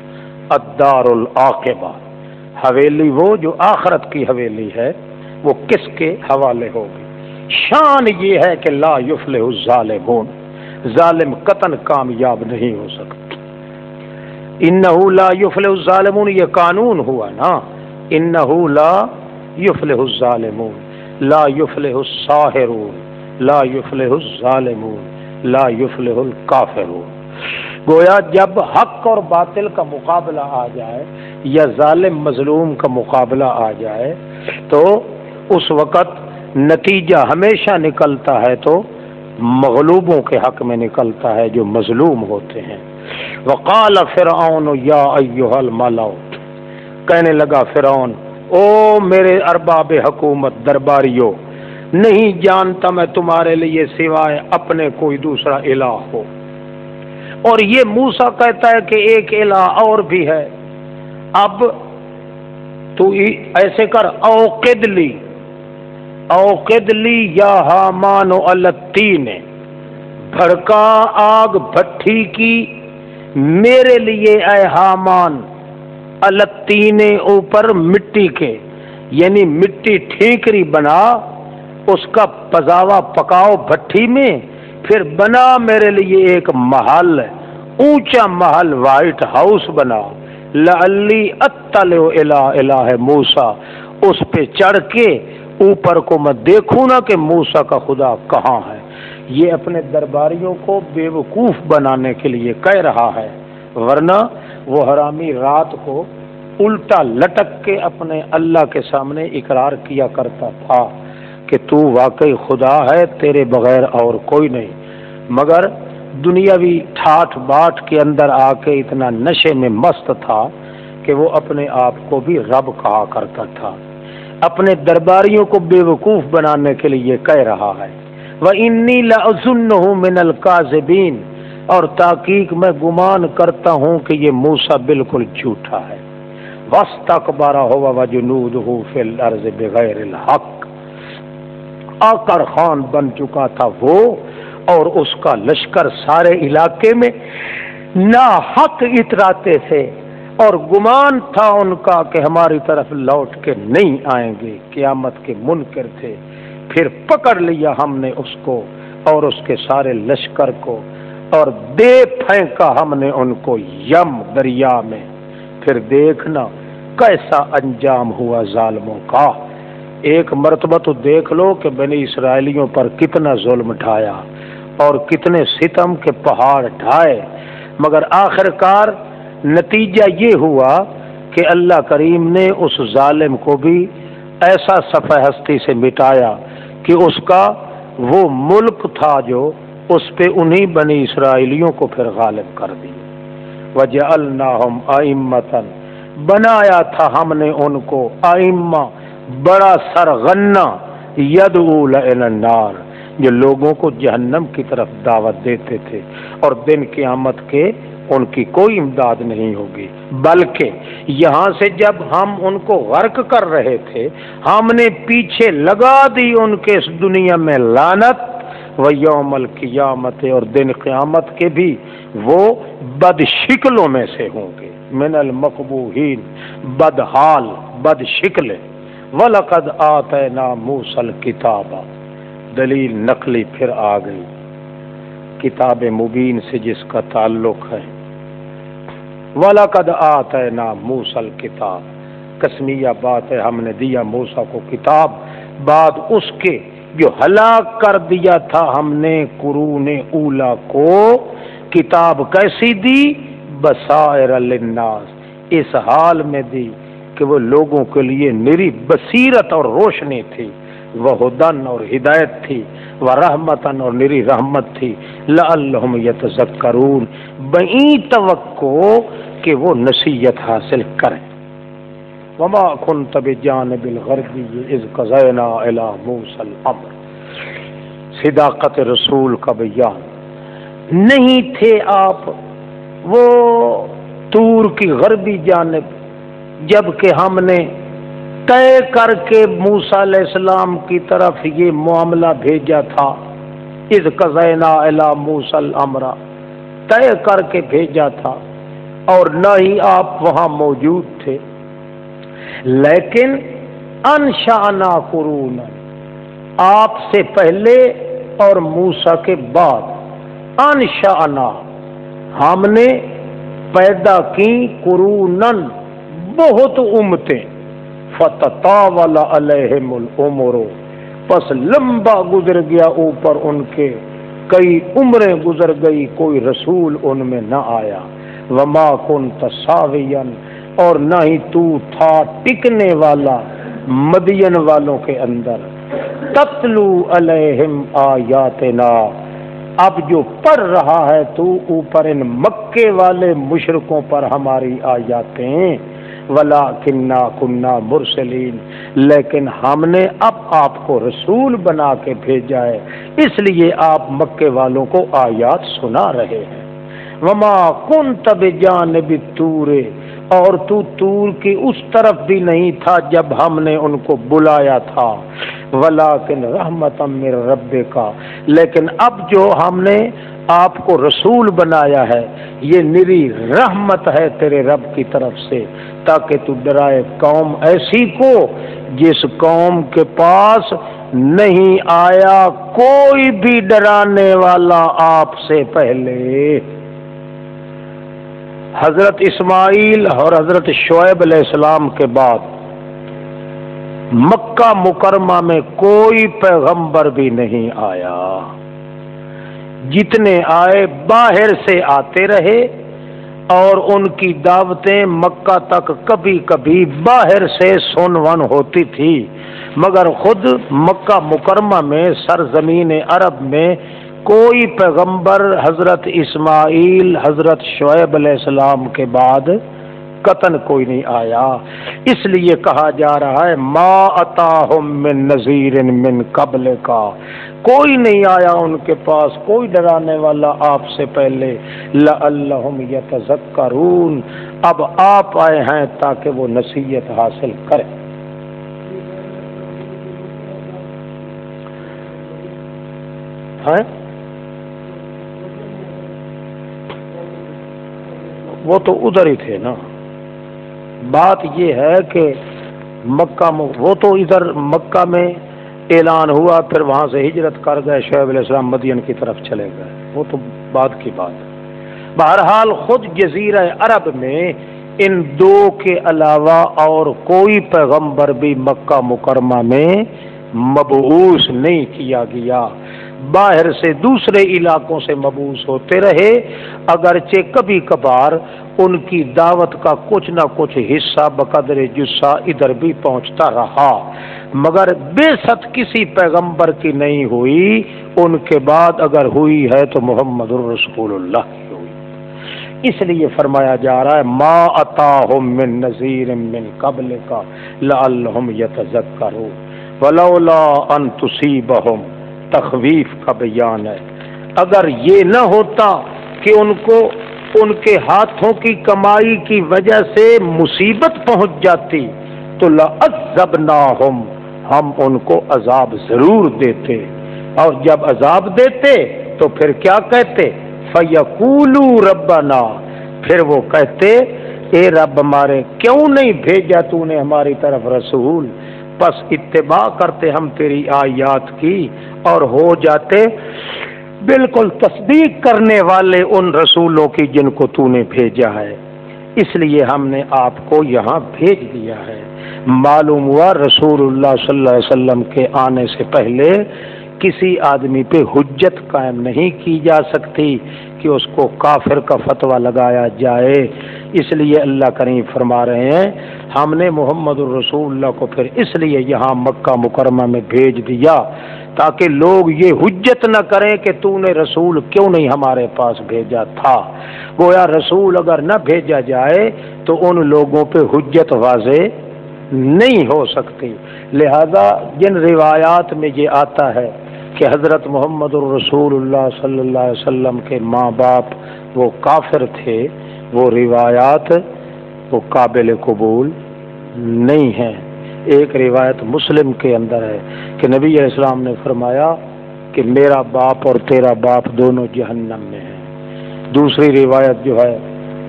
Speaker 1: الدار العاقبہ، حویلی وہ جو آخرت کی حویلی ہے وہ کس کے حوالے ہوگی۔ شان یہ ہے کہ لا یفلح الظالمون، ظالم قطعاً کامیاب نہیں ہو سکتا۔ انہو لا یفلح الظالمون، یہ قانون ہوا نا، انہو لا یفلح الظالمون، لا یفلح الساحرون، لا یفلح الظالمون، لا یفلح الکافرون۔ گویا جب حق اور باطل کا مقابلہ آ جائے یا ظالم مظلوم کا مقابلہ آ جائے تو اس وقت نتیجہ ہمیشہ نکلتا ہے تو مغلوبوں کے حق میں نکلتا ہے جو مظلوم ہوتے ہیں۔ وقال فرعون یا ایھا الملأ، کہنے لگا فرعون او میرے ارباب حکومت درباریوں، نہیں جانتا میں تمہارے لیے سوائے اپنے کوئی دوسرا الہ ہو، اور یہ موسیٰ کہتا ہے کہ ایک الہ اور بھی ہے، اب تو ایسے کر اوقد لی یا حامان علی الطین، بھڑکا آگ بھٹی کی میرے لیے اے حامان، علی الطین اوپر مٹی کے، یعنی مٹی ٹھیکری بنا، اس کا پزاوا پکاؤ بھٹی میں، پھر بنا میرے لیے ایک محل، اونچا محل، وائٹ ہاؤس بنا، لعلی اطلع الی الہ موسیٰ، اس پہ چڑھ کے اوپر کو میں دیکھوں نا کہ موسیٰ کا خدا کہاں ہے۔ یہ اپنے درباریوں کو بے وقوف بنانے کے لیے کہہ رہا ہے، ورنہ وہ حرامی رات کو الٹا لٹک کے اپنے اللہ کے سامنے اقرار کیا کرتا تھا کہ تو واقعی خدا ہے، تیرے بغیر اور کوئی نہیں، مگر دنیاوی ٹھاٹ باٹ کے اندر آ کے اتنا نشے میں مست تھا کہ وہ اپنے آپ کو بھی رب کہا کرتا تھا، اپنے درباریوں کو بے وقوف بنانے کے لیے کہہ رہا ہے۔ وَإِنِّي لَأَظُنُّهُ مِنَ الْكَاذِبِينَ، اور تحقیق میں گمان کرتا ہوں کہ یہ موسیٰ بالکل جھوٹا ہے۔ وَاسْتَكْبَرَ هُوَ وَجُنُودُهُ فِي الْأَرْضِ بِغَيْرِ الْحَقِّ، آکر خان بن چکا تھا وہ اور اس کا لشکر سارے علاقے میں نا حق اتراتے تھے، اور گمان تھا ان کا کہ ہماری طرف لوٹ کے نہیں آئیں گے، قیامت کے منکر تھے۔ پھر پکڑ لیا ہم نے اس کو اور اس کے سارے لشکر کو، اور دے پھینکا ہم نے ان کو یم دریا میں۔ پھر دیکھنا کیسا انجام ہوا ظالموں کا۔ ایک مرتبہ تو دیکھ لو کہ بنی اسرائیلیوں پر کتنا ظلم ڈھایا اور کتنے ستم کے پہاڑ ڈھائے، مگر آخرکار نتیجہ یہ ہوا کہ اللہ کریم نے اس ظالم کو بھی ایسا صفحہ ہستی سے مٹایا کہ اس کا وہ ملک تھا جو اس پہ انہی بنی اسرائیلیوں کو پھر غالب کر دی۔ وَجَعَلْنَاهُمْ أَئِمَّةً، بنایا تھا ہم نے ان کو ائمہ، بڑا سرغنہ، يَدْعُونَ إِلَى النَّارِ، جو لوگوں کو جہنم کی طرف دعوت دیتے تھے، اور دن قیامت کے ان کی کوئی امداد نہیں ہوگی۔ بلکہ یہاں سے جب ہم ان کو غرق کر رہے تھے، ہم نے پیچھے لگا دی ان کے اس دنیا میں لعنت، ویوم القیامت، اور دن قیامت کے بھی وہ بد شکلوں میں سے ہوں گے، من المقبوحین، بد حال، بد شکل۔ وَلَقَدْ آتَيْنَا مُوسَى الْكِتَابَ، دلیل نقلی پھر آ گئی کتاب مبین سے جس کا تعلق ہے۔ وَلَقَدْ آتَيْنَا مُوسَى الْكِتَابَ، قسمیہ بات ہے، ہم نے دیا موسیٰ کو کتاب بعد اس کے جو ہلاک کر دیا تھا ہم نے قرون اولا کو۔ کتاب کیسی دی؟ بصائر للناس، اس حال میں دی کہ وہ لوگوں کے لیے نری بصیرت اور روشنی تھی، وہدن اور ہدایت تھی، ورحمتن اور نری رحمت تھی، لعلہم یتذکرون، بعید توقع کہ وہ نصیحت حاصل کریں۔ وما كنت بجانب الغربی اذ قضینا الی موسیٰ الامر، صداقت رسول کا بیان، نہیں تھے آپ وہ طور کی غربی جانب جب کہ ہم نے طے کر کے موسیٰ علیہ السلام کی طرف یہ معاملہ بھیجا تھا، اذ قضینا الی موسیٰ الامر، طے کر کے بھیجا تھا، اور نہ ہی آپ وہاں موجود تھے، لیکن انشأنا قرونا، آپ سے پہلے اور موسیٰ کے بعد، انشأنا ہم نے پیدا کی، قرونن بہت امتیں، فتطاول علیہم العمر، پس لمبا گزر گیا اوپر ان کے، کئی عمریں گزر گئی، کوئی رسول ان میں نہ آیا۔ وما کنت ساویا، اور نہ ہی تو تھا ٹکنے والا مدین والوں کے اندر، تتلو علیہم آیاتنا، اب جو پڑھ رہا ہے تو اوپر ان مکے والے مشرکوں پر ہماری آیاتیں، وَلَٰكِنَّا كُنَّا مُرْسِلِينَ، لیکن ہم نے اب آپ کو رسول بنا کے بھیجا ہے، اس لیے آپ مکے والوں کو آیات سنا رہے ہیں۔ وَمَا كُنْتَ بِجَانِبِ الطُّورِ، اور تو طور کی اس طرف بھی نہیں تھا جب ہم نے ان کو بلایا تھا، وَلَٰكِنْ رَحْمَةً مِّن رَبِّكَ، لیکن اب جو ہم نے آپ کو رسول بنایا ہے یہ نری رحمت ہے تیرے رب کی طرف سے، تاکہ تو ڈرائے قوم ایسی کو جس قوم کے پاس نہیں آیا کوئی بھی ڈرانے والا آپ سے پہلے۔ حضرت اسماعیل اور حضرت شعیب علیہ السلام کے بعد مکہ مکرمہ میں کوئی پیغمبر بھی نہیں آیا، جتنے آئے باہر سے آتے رہے، اور ان کی دعوتیں مکہ تک کبھی کبھی باہر سے سن ون ہوتی تھی، مگر خود مکہ مکرمہ میں سرزمین عرب میں کوئی پیغمبر حضرت اسماعیل حضرت شعیب علیہ السلام کے بعد قطن کوئی نہیں آیا۔ اس لیے کہا جا رہا ہے ما اتاہم من نذیر من قبل کا، کوئی نہیں آیا ان کے پاس کوئی ڈرانے والا آپ سے پہلے، لعلہم یتذکرون، اب آپ آئے ہیں تاکہ وہ نصیحت حاصل کریں۔ وہ تو ادھر ہی تھے نا، بات یہ ہے کہ مکہ وہ تو ادھر مکہ میں اعلان ہوا، پھر وہاں سے ہجرت کر گئے، شعیب علیہ السلام مدین کی طرف چلے گئے، وہ تو بعد کی بات ہے۔ بہرحال خود جزیرہ عرب میں ان دو کے علاوہ اور کوئی پیغمبر بھی مکہ مکرمہ میں مبعوث نہیں کیا گیا، باہر سے دوسرے علاقوں سے مبعوث ہوتے رہے، اگرچہ کبھی کبھار ان کی دعوت کا کچھ نہ کچھ حصہ بقدر جسہ ادھر بھی پہنچتا رہا، مگر بعثت کسی پیغمبر کی نہیں ہوئی، ان کے بعد اگر ہوئی ہے تو محمد الرسول اللہ کی ہوئی۔ اس لیے فرمایا جا رہا ہے ما اتاہم من نذیر من قبلک لعلہم یتذکرون ولولا ان تصیبہم، تخویف کا بیان ہے، اگر یہ نہ ہوتا کہ ان کو ان کے ہاتھوں کی کمائی کی وجہ سے مصیبت پہنچ جاتی تو لعذبناہم، ہم ان کو عذاب ضرور دیتے، اور جب عذاب دیتے تو پھر کیا کہتے؟ فَيَقُولُوا رَبَّنَا، پھر وہ کہتے اے رب ہمارے کیوں نہیں بھیجا تو نے ہماری طرف رسول، پس اتباع کرتے ہم تیری آیات کی اور ہو جاتے بالکل تصدیق کرنے والے ان رسولوں کی جن کو تو نے بھیجا ہے، اس لیے ہم نے آپ کو یہاں بھیج دیا ہے۔ معلوم ہوا رسول اللہ صلی اللہ علیہ وسلم کے آنے سے پہلے کسی آدمی پہ حجت قائم نہیں کی جا سکتی کہ اس کو کافر کا فتویٰ لگایا جائے، اس لیے اللہ کریم فرما رہے ہیں ہم نے محمد الرسول اللہ کو پھر اس لیے یہاں مکہ مکرمہ میں بھیج دیا تاکہ لوگ یہ حجت نہ کریں کہ تو نے رسول کیوں نہیں ہمارے پاس بھیجا تھا۔ گویا رسول اگر نہ بھیجا جائے تو ان لوگوں پہ حجت واضح نہیں ہو سکتی، لہذا جن روایات میں یہ آتا ہے کہ حضرت محمد الرسول اللہ صلی اللہ علیہ وسلم کے ماں باپ وہ کافر تھے، وہ روایات وہ قابل قبول نہیں ہیں۔ ایک روایت مسلم کے اندر ہے کہ نبی علیہ السلام نے فرمایا کہ میرا باپ اور تیرا باپ دونوں جہنم میں ہیں۔ دوسری روایت جو ہے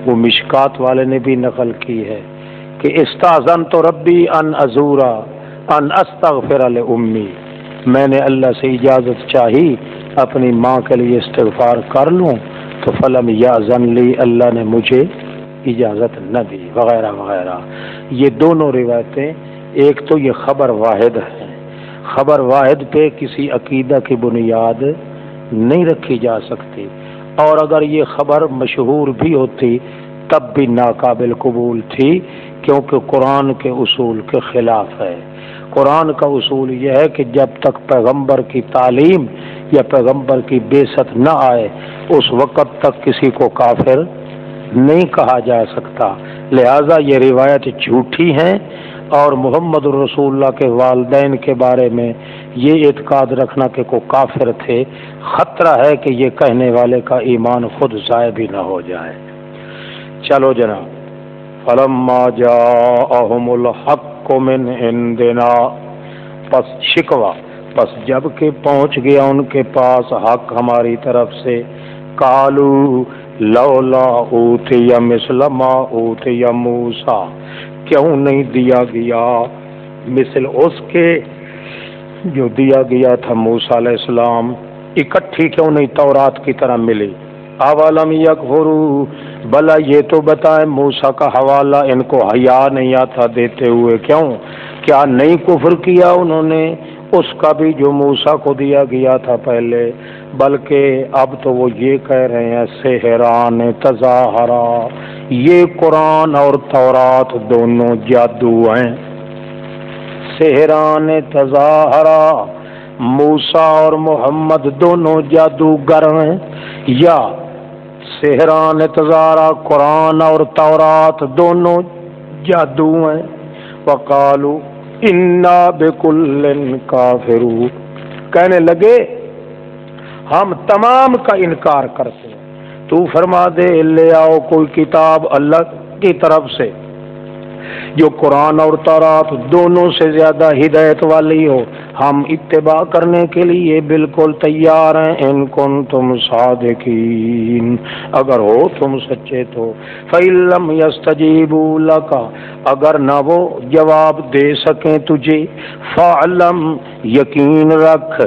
Speaker 1: وہ مشکات والے نے بھی نقل کی ہے کہ استاذنت ربی ان ازورا ان استغفر لأمی، میں نے اللہ سے اجازت چاہی اپنی ماں کے لیے استغفار کر لوں تو فلم یاذن لی، اللہ نے مجھے اجازت نہ دی، وغیرہ وغیرہ۔ یہ دونوں روایتیں ایک تو یہ خبر واحد ہے، خبر واحد پہ کسی عقیدہ کی بنیاد نہیں رکھی جا سکتی، اور اگر یہ خبر مشہور بھی ہوتی تب بھی ناقابل قبول تھی، کیونکہ قرآن کے اصول کے خلاف ہے۔ قرآن کا اصول یہ ہے کہ جب تک پیغمبر کی تعلیم یا پیغمبر کی بعثت نہ آئے اس وقت تک کسی کو کافر نہیں کہا جا سکتا، لہذا یہ روایت جھوٹی ہیں، اور محمد الرسول اللہ کے والدین کے بارے میں یہ اعتقاد رکھنا کہ کوئی کافر تھے، خطرہ ہے کہ یہ کہنے والے کا ایمان خود ضائع بھی نہ ہو جائے۔ چلو جناب، فلما جاءہم الحق من عندنا، پس شکوا، پس جب کہ پہنچ گیا ان کے پاس حق ہماری طرف سے، قالو لولا اوتی مثل ما اوتی موسیٰ، کیوں نہیں دیا گیا مثل اس کے جو دیا گیا تھا موسیٰ علیہ السلام، اکٹھی کیوں نہیں تورات کی طرح ملی۔ اولم یکفروا، بھلا یہ تو بتائیں موسیٰ کا حوالہ ان کو حیا نہیں آتا دیتے ہوئے، کیوں کیا نہیں کفر کیا انہوں نے اس کا بھی جو موسیٰ کو دیا گیا تھا پہلے، بلکہ اب تو وہ یہ کہہ رہے ہیں سحران تظاہرا، یہ قرآن اور تورات دونوں جادو ہیں۔ سحران تظاہرا، موسیٰ اور محمد دونوں جادوگر ہیں، یا سحران تظاہرا قرآن اور تورات دونوں جادو ہیں۔ وقالو انا بکل کافرون، کہنے لگے ہم تمام کا انکار کرتے ہیں، تو فرما دے لے آؤ کوئی کتاب اللہ کی طرف سے جو قرآن اور تورات دونوں سے زیادہ ہدایت والی ہو، ہم اتباع کرنے کے لیے بالکل تیار ہیں۔ ان کنتم صادقین، اگر ہو تم سچے تو۔ فَإِن لَّمْ يَسْتَجِيبُوا لَكَ، اگر نہ وہ جواب دے سکیں تجھے، فَاعْلَمْ، یقین رکھ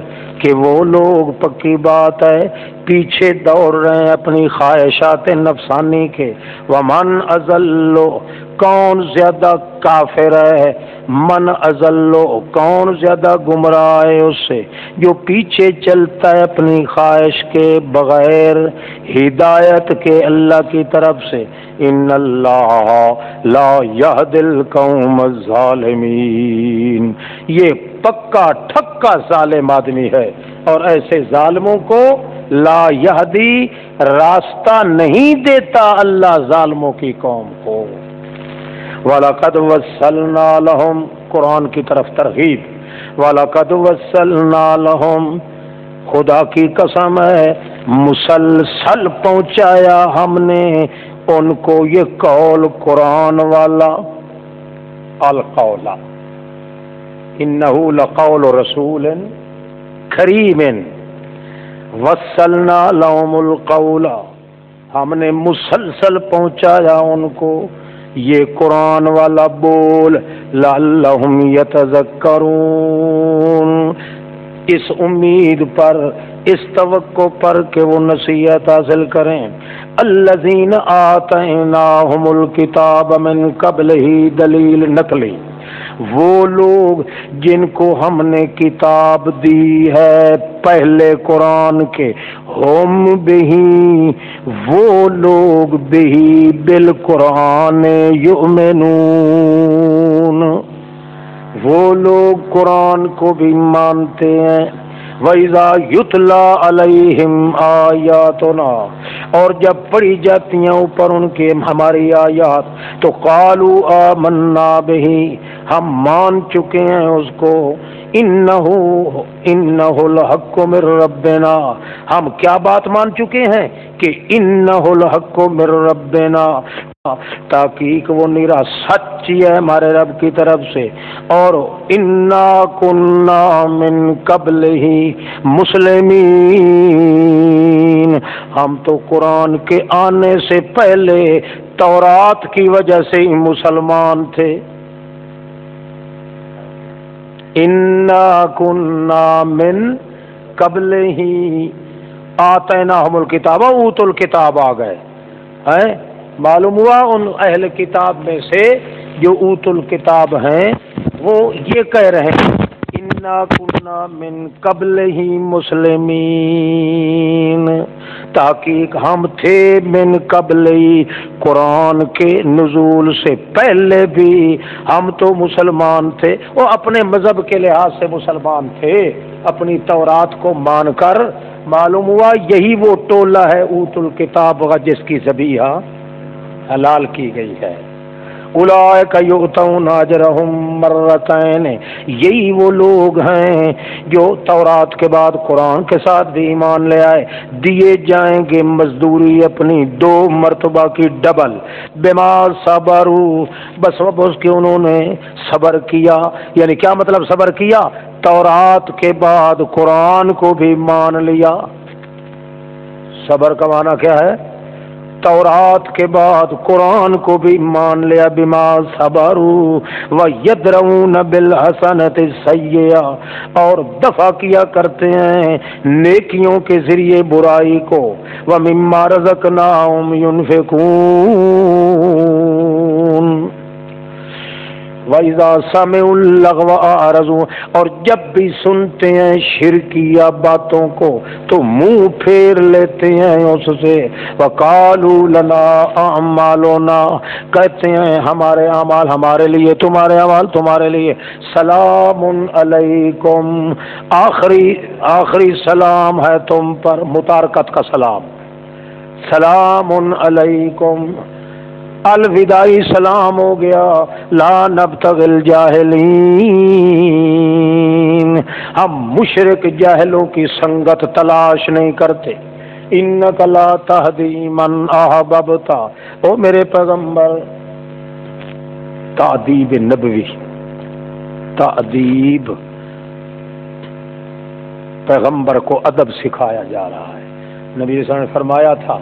Speaker 1: کہ وہ لوگ، پکی بات ہے، پیچھے دوڑ رہے ہیں اپنی خواہشات نفسانی کے۔ وَمَنْ أَضَلُّ، کون زیادہ کافر ہے، من اضل، کون زیادہ گمراہ ہے اس سے جو پیچھے چلتا ہے اپنی خواہش کے بغیر ہدایت کے اللہ کی طرف سے۔ ان اللہ لا یہدی القوم الظالمین، یہ پکا ٹھکا ظالم آدمی ہے، اور ایسے ظالموں کو لا یہدی، راستہ نہیں دیتا اللہ ظالموں کی قوم کو۔ وَلَقَدْ وَصَّلْنَا لَهُمْ، قرآن کی طرف ترغیب، وَلَقَدْ وَصَّلْنَا لَهُمْ، خدا کی قسم ہے مسلسل پہنچایا ہم نے ان کو یہ قول قرآن والا، القول انہ لقول رسول کریم، وصلنا لهم القول، ہم نے مسلسل پہنچایا ان کو یہ قرآن والا بول، لعلہم یتذکرون، اس امید پر، اس توقع پر کہ وہ نصیحت حاصل کریں۔ الذین آتیناہم الکتاب من قبلہ، دلیل نقلی، وہ لوگ جن کو ہم نے کتاب دی ہے پہلے قرآن کے، ہم بہی، وہ لوگ بہی، بالقرآن یؤمنون، وہ لوگ قرآن کو بھی مانتے ہیں۔ وَإِذَا يُتْلَى عَلَيْهِمْ آيَاتُنَا، اور جب پڑھی جاتی ہیں اوپر ان کے ہماری آیات، تو قالوا آمنا بہ، ہم مان چکے ہیں اس کو، انہ الحق من ربنا، ہم کیا بات مان چکے ہیں کہ انہ الحق من ربنا، تحقیق وہ نیرا سچی ہے ہمارے رب کی طرف سے، اور انا کنا من قبلہ مسلمین، ہم تو قرآن کے آنے سے پہلے تورات کی وجہ سے ہی مسلمان تھے۔ انا کنا من قبلہ آتیناہم الکتاب، اوتوا الکتاب آ گئے ہیں، معلوم ہوا ان اہل کتاب میں سے جو اوتوا الکتاب ہیں وہ یہ کہہ رہے ہیں انا کنا من قبلہ مسلمین، تحقیق ہم تھے من قبل، قرآن کے نزول سے پہلے بھی ہم تو مسلمان تھے، وہ اپنے مذہب کے لحاظ سے مسلمان تھے، اپنی تورات کو مان کر۔ معلوم ہوا یہی وہ ٹولہ ہے اوتوا الکتاب جس کی ذبیحہ حلال کی گئی ہے۔ اولئک یؤتون اجرہم مرتین، یہی وہ لوگ ہیں جو تورات کے بعد قرآن کے ساتھ بھی ایمان لے آئے، دیے جائیں گے مزدوری اپنی 2 مرتبہ کی ڈبل، بما صبروا، بس اس کے انہوں نے صبر کیا۔ یعنی کیا مطلب صبر کیا؟ تورات کے بعد قرآن کو بھی مان لیا۔ صبر کا معنی کیا ہے؟ تورات کے بعد قرآن کو بھی مان لیا، بما صبروا ویدرؤون بالحسنۃ السیئۃ، اور دفع کیا کرتے ہیں نیکیوں کے ذریعے برائی کو، ومما رزقناہم ينفقون، وَإِذَا سَمِعُوا اللَّغْوَ أَعْرَضُوا، اور جب بھی سنتے ہیں شرکیہ باتوں کو تو منہ پھیر لیتے ہیں اس سے، وَقَالُوا لَنَا أَعْمَالُنَا، کہتے ہیں ہمارے اعمال ہمارے لیے، تمہارے اعمال تمہارے لیے، سلام علیکم، آخری سلام ہے تم پر، متارکت کا سلام، سلام علیکم، الوداعی سلام ہو گیا، لا نبتغی الجاہلین، ہم مشرک جاہلوں کی سنگت تلاش نہیں کرتے۔ انک لا تہدی من احببت، او میرے پیغمبر تعدیب نبوی، تعدیب، پیغمبر کو ادب سکھایا جا رہا ہے۔ نبی صلی اللہ علیہ وسلم نے فرمایا تھا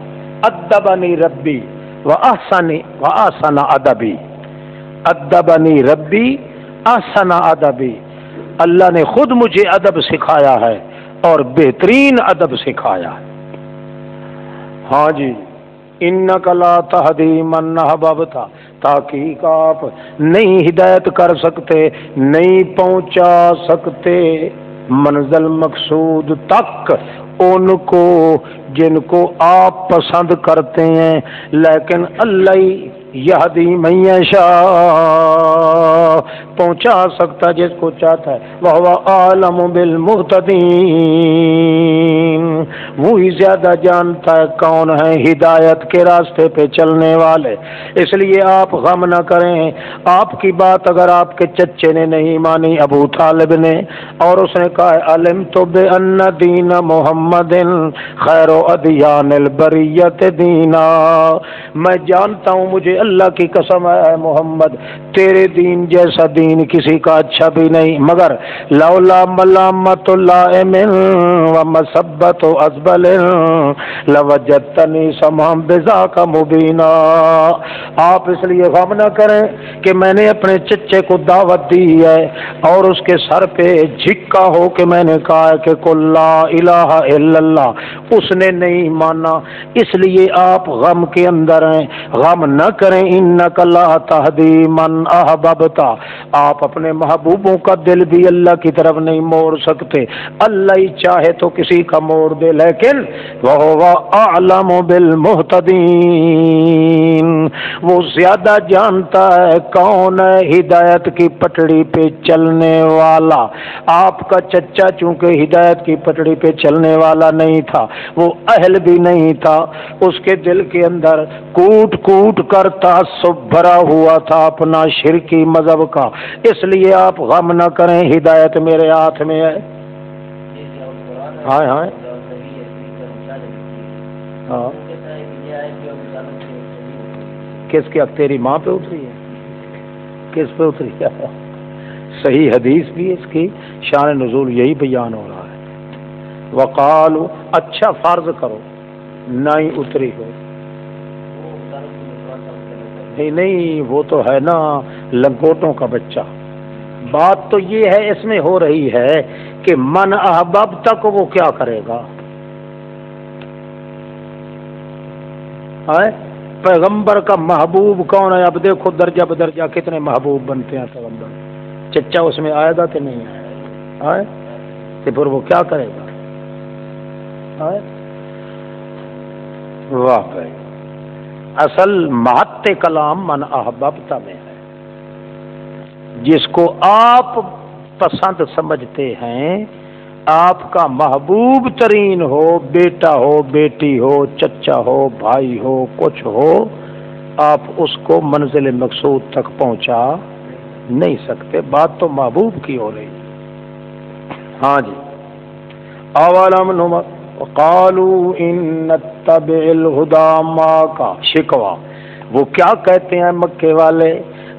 Speaker 1: ادبنی ربی واحسن ادبی، ادبنی ربی احسن ادبی، اللہ نے خود مجھے ادب سکھایا ہے اور بہترین ادب سکھایا ہے۔ ہاں جی، انک لا تہدی من احببت، تحقیق آپ نہیں ہدایت کر سکتے، نہیں پہنچا سکتے منزل مقصود تک ان کو جن کو آپ پسند کرتے ہیں، لیکن اللہ یہدی من یشاء، پہنچا سکتا جس کو چاہتا ہے، وہو اعلم بالمہتدین، وہی زیادہ جانتا ہے کون ہے ہدایت کے راستے پہ چلنے والے۔ اس لیے آپ غم نہ کریں، آپ کی بات اگر آپ کے چچے نے نہیں مانی، ابو طالب نے، اور اس نے کہا علمت بان دین محمد خیر ادیان البریت دینا، میں جانتا ہوں، مجھے اللہ کی قسم ہے محمد تیرے دین جیسا دین کسی کا اچھا بھی نہیں، مگر لولا ملامت اللائم ومسبت ازبل لوجدتنی سمام بذاک مبینا۔ آپ اس لیے غم نہ کریں کہ میں نے اپنے چچے کو دعوت دی ہے اور اس کے سر پہ جھکا ہو کہ میں نے کہا ہے کہ قل لا الہ الا اللہ، اس نے نہیں مانا، اس لیے آپ غم کے اندر ہیں، غم نہ کریں۔ انک لا تہدی من احببت، آپ اپنے محبوبوں کا دل بھی اللہ کی طرف نہیں موڑ سکتے، اللہ ہی چاہے تو کسی کا موڑ دے، لیکن وہو اعلم بالمہتدین، وہ زیادہ جانتا ہے کون ہے ہدایت کی پٹڑی پہ چلنے والا۔ آپ کا چچا چونکہ ہدایت کی پٹڑی پہ چلنے والا نہیں تھا، وہ اہل بھی نہیں تھا، اس کے دل کے اندر کوٹ کوٹ کر تعصب بھرا ہوا تھا اپنا شرکی مذہب کا، اس لیے آپ غم نہ کریں، ہدایت میرے ہاتھ میں ہے۔ ہائے ہائے، ہاں، کس کی تیری ماں پہ اتری ہے؟ کس پہ اتری ہے؟ صحیح حدیث بھی اس کی شان نزول یہی بیان ہو رہا ہے۔ وقالو، اچھا فرض کرو نہ ہی اتری ہو، نہیں وہ تو ہے نا لنگوٹوں کا بچہ، بات تو یہ ہے اس میں ہو رہی ہے کہ من احباب تک وہ کیا کرے گا؟ پیغمبر کا محبوب کون ہے؟ اب دیکھو درجہ بدرجہ کتنے محبوب بنتے ہیں پیغمبر، چچا اس میں آئے گا کہ نہیں آئے گا؟ تو پھر وہ کیا کرے گا؟ واہ بھائی، اصل مہت کلام من احببت میں ہے، جس کو آپ پسند سمجھتے ہیں، آپ کا محبوب ترین ہو، بیٹا ہو، بیٹی ہو، چچا ہو، بھائی ہو، کچھ ہو، آپ اس کو منزل مقصود تک پہنچا نہیں سکتے، بات تو محبوب کی ہو رہی ہے۔ ہاں جی، اولم قالوا ان نتبع الہدی معک، شکوہ، وہ کیا کہتے ہیں مکے والے،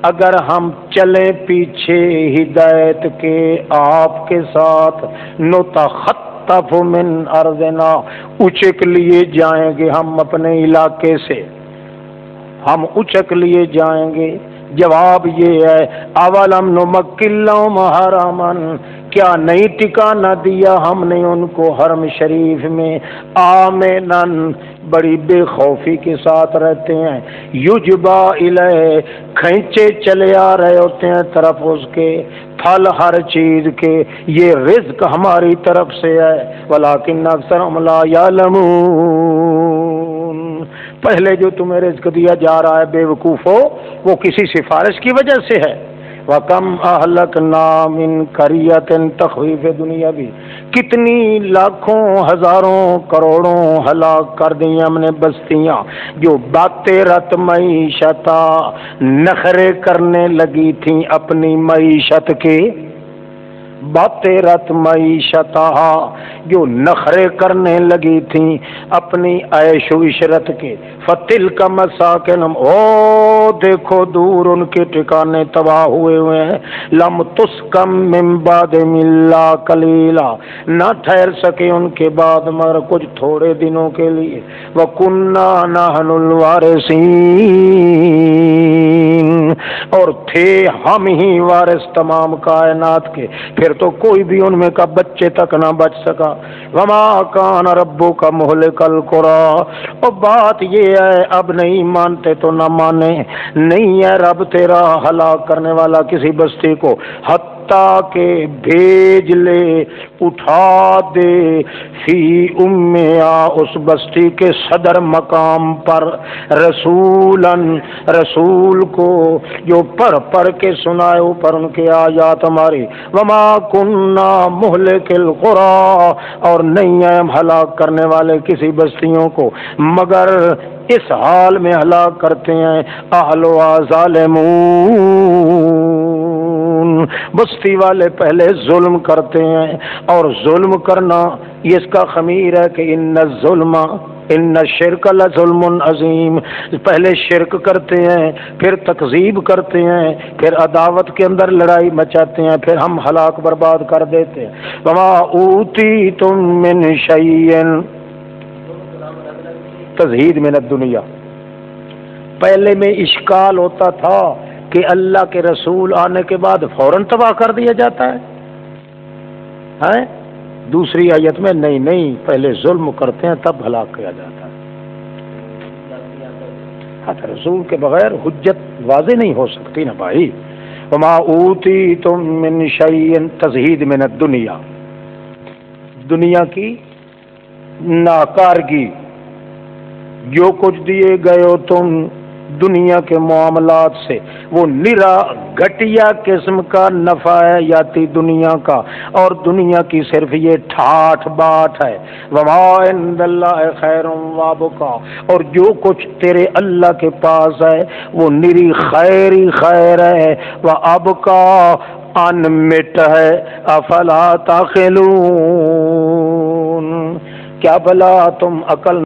Speaker 1: اگر ہم چلیں پیچھے ہدایت کے آپ کے ساتھ، نتخطف من ارضنا، اچک لیے جائیں گے ہم اپنے علاقے سے، ہم اچک لیے جائیں گے۔ جواب یہ ہے اولم نمکن لہم حرما، کیا نہیں ٹھکانہ دیا ہم نے ان کو حرم شریف میں، آمنن، بڑی بے خوفی کے ساتھ رہتے ہیں، یجبا الیہ، کھینچے چلے آ رہے ہوتے ہیں طرف اس کے، پھل ہر چیز کے، یہ رزق ہماری طرف سے ہے، ولکن اکثرهم لا یعلمون، پہلے جو تمہیں رزق دیا جا رہا ہے بے وقوفو، وہ کسی سفارش کی وجہ سے ہے۔ وَكَمْ أَهْلَكْنَا مِنْ قَرْيَةٍ، تخویف دنیاوی، کتنی لاکھوں ہزاروں کروڑوں ہلاک کر دی ہم نے بستیاں جو باتیں رت معیشتہ، نخرے کرنے لگی تھیں اپنی معیشت کے، بطرت معیشتہ، جو نخرے کرنے لگی تھیں اپنی عیش و عشرت کے، فتلک مساکنہم، او دیکھو دور ان کے ٹھکانے تباہ ہوئے ہیں، لم تسکم من بعدہم الا قلیلا، نہ ٹھہر سکے ان کے بعد مگر کچھ تھوڑے دنوں کے لیے، وَكُنَّا نَحْنُ الْوَارِثِينَ، اور تھے ہم ہی وارث تمام کائنات کے، پھر تو کوئی بھی ان میں کا بچے تک نہ بچ سکا۔ وما کان ربک مہلک القری، اور بات یہ ہے اب نہیں مانتے تو نہ مانے، نہیں ہے رب تیرا ہلاک کرنے والا کسی بستی کو، حتیٰ کہ بھیج لے، اٹھا دے، فی امہا، اس بستی کے صدر مقام پر، رسولاً، رسول کو جو پڑھ کے سنائے اوپر ان کے آیات ہماری، وما کننا مہلک القری، اور نہیں ہے ہم ہلاک کرنے والے کسی بستیوں کو مگر اس حال میں ہلاک کرتے ہیں اہلها ظالمون، بستی والے پہلے ظلم کرتے ہیں، اور ظلم کرنا یہ اس کا خمیر ہے کہ ان الشرک لظلم عظیم، پہلے شرک کرتے ہیں، پھر تکذیب کرتے ہیں، پھر عداوت کے اندر لڑائی مچاتے ہیں، پھر ہم ہلاک برباد کر دیتے ہیں۔ وما اوتیتم من شیء، تزہید من الدنیا، پہلے میں اشکال ہوتا تھا کہ اللہ کے رسول آنے کے بعد فوراً تباہ کر دیا جاتا ہے، ہیں؟ دوسری آیت میں نہیں، پہلے ظلم کرتے ہیں تب ہلاک کیا جاتا ہے۔ رسول کے بغیر حجت واضح نہیں ہو سکتی نا بھائی۔ وما اوتیتم من شیء، تزہید من الدنیا، دنیا کی ناکارگی، جو کچھ دیے گئے ہو تم دنیا کے معاملات سے، وہ نرا گھٹیا قسم کا نفع ہے یاتی دنیا کا، اور دنیا کی صرف یہ ٹھاٹ باٹ ہے۔ وما عند اللہ خیر وابقا، اور جو کچھ تیرے اللہ کے پاس ہے وہ نری خیر ہی خیر ہے، وابقا، ان مٹ ہے، افلا تعقلون، کیا بلا تم عقل،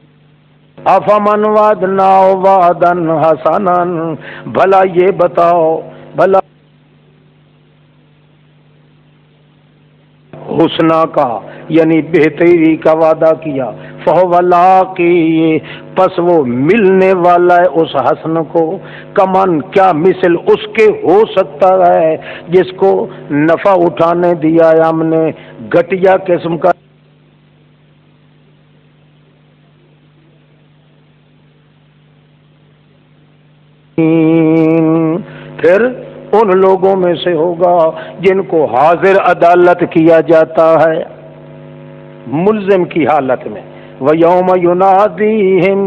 Speaker 1: افمن وعدناہ وعدا حسنا، بھلا یہ بتاؤ، بھلا حسنا کا یعنی بہتری کا وعدہ کیا، فہو لاقی، پس وہ ملنے والا ہے اس حسن کو، کمن، کیا مثل اس کے ہو سکتا ہے جس کو نفع اٹھانے دیا ہے ہم نے گھٹیا قسم کا، پھر ان لوگوں میں سے ہوگا جن کو حاضر عدالت کیا جاتا ہے ملزم کی حالت میں، وَيَوْمَ يُنَادِيهِمْ،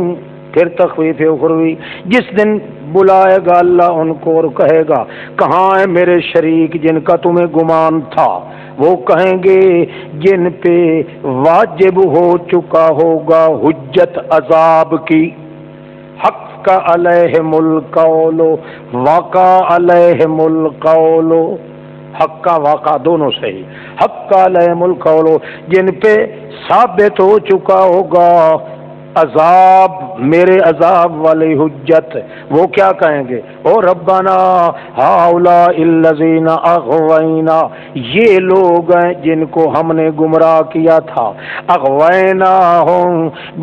Speaker 1: پھر تخویف اخروی، جس دن بلائے گا اللہ ان کو اور کہے گا کہاں ہے میرے شریک جن کا تمہیں گمان تھا، وہ کہیں گے جن پہ واجب ہو چکا ہوگا حجت عذاب کی، حق کا علیہم القول، واقع علیہم القول، حق کا واقع دونوں صحیح، حق کا علیہم القول، جن پہ ثابت ہو چکا ہوگا عذاب، میرے عذاب والی حجت، وہ کیا کہیں گے، او ربنا ہؤلاء الذین اغوینا، یہ لوگ ہیں جن کو ہم نے گمراہ کیا تھا، اغویناہم،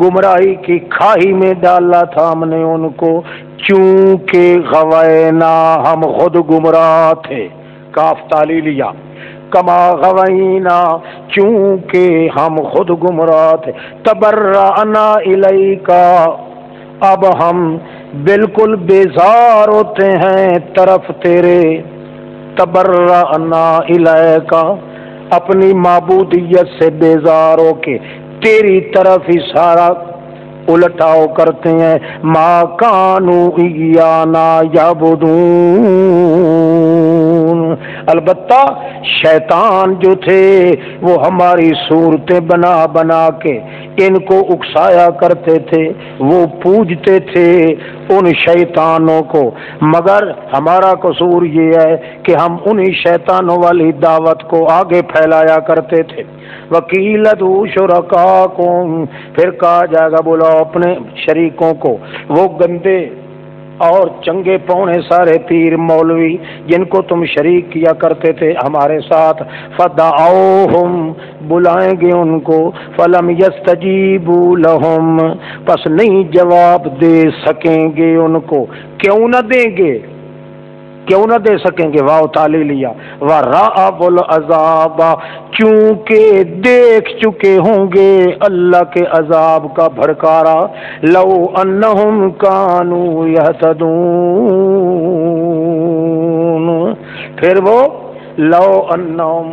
Speaker 1: گمراہی کی کھائی میں ڈالا تھا ہم نے ان کو، چونکہ غوینا، ہم خود گمراہ تھے، کاف تعلیلیہ، کما غوینا، چونکہ ہم خود گمراہ تھے، تبرأنا الیکا، اب ہم بالکل بیزار ہوتے ہیں طرف تیرے، تبرأنا الیکا، اپنی معبودیت سے بیزار ہو کے تیری طرف ہی سارا الٹاؤ کرتے ہیں، ما کانوا ایانا یعبدون، البتہ شیطان جو تھے وہ ہماری صورتیں بنا بنا کے ان کو اکسایا کرتے تھے، وہ پوجتے تھے ان شیطانوں کو، مگر ہمارا قصور یہ ہے کہ ہم انہی شیطانوں والی دعوت کو آگے پھیلایا کرتے تھے۔ وکیلت شرکاکم، پھر کہا جائے گا بلاؤ اپنے شریکوں کو، وہ گندے اور چنگے پونے سارے پیر مولوی جن کو تم شریک کیا کرتے تھے ہمارے ساتھ، فدعوہم، بلائیں گے ان کو، فلم یستجیبوا لہم، پس نہیں جواب دے سکیں گے ان کو۔ کیوں نہ دیں گے؟ کیوں نہ دے سکیں گے؟ واو تالی لیا، وَرَأَوُا الْعَذَابَ، چونکہ دیکھ چکے ہوں گے اللہ کے عذاب کا بھڑکارا، لو انہم کانوا یہتدون، پھر وہ لو انہم،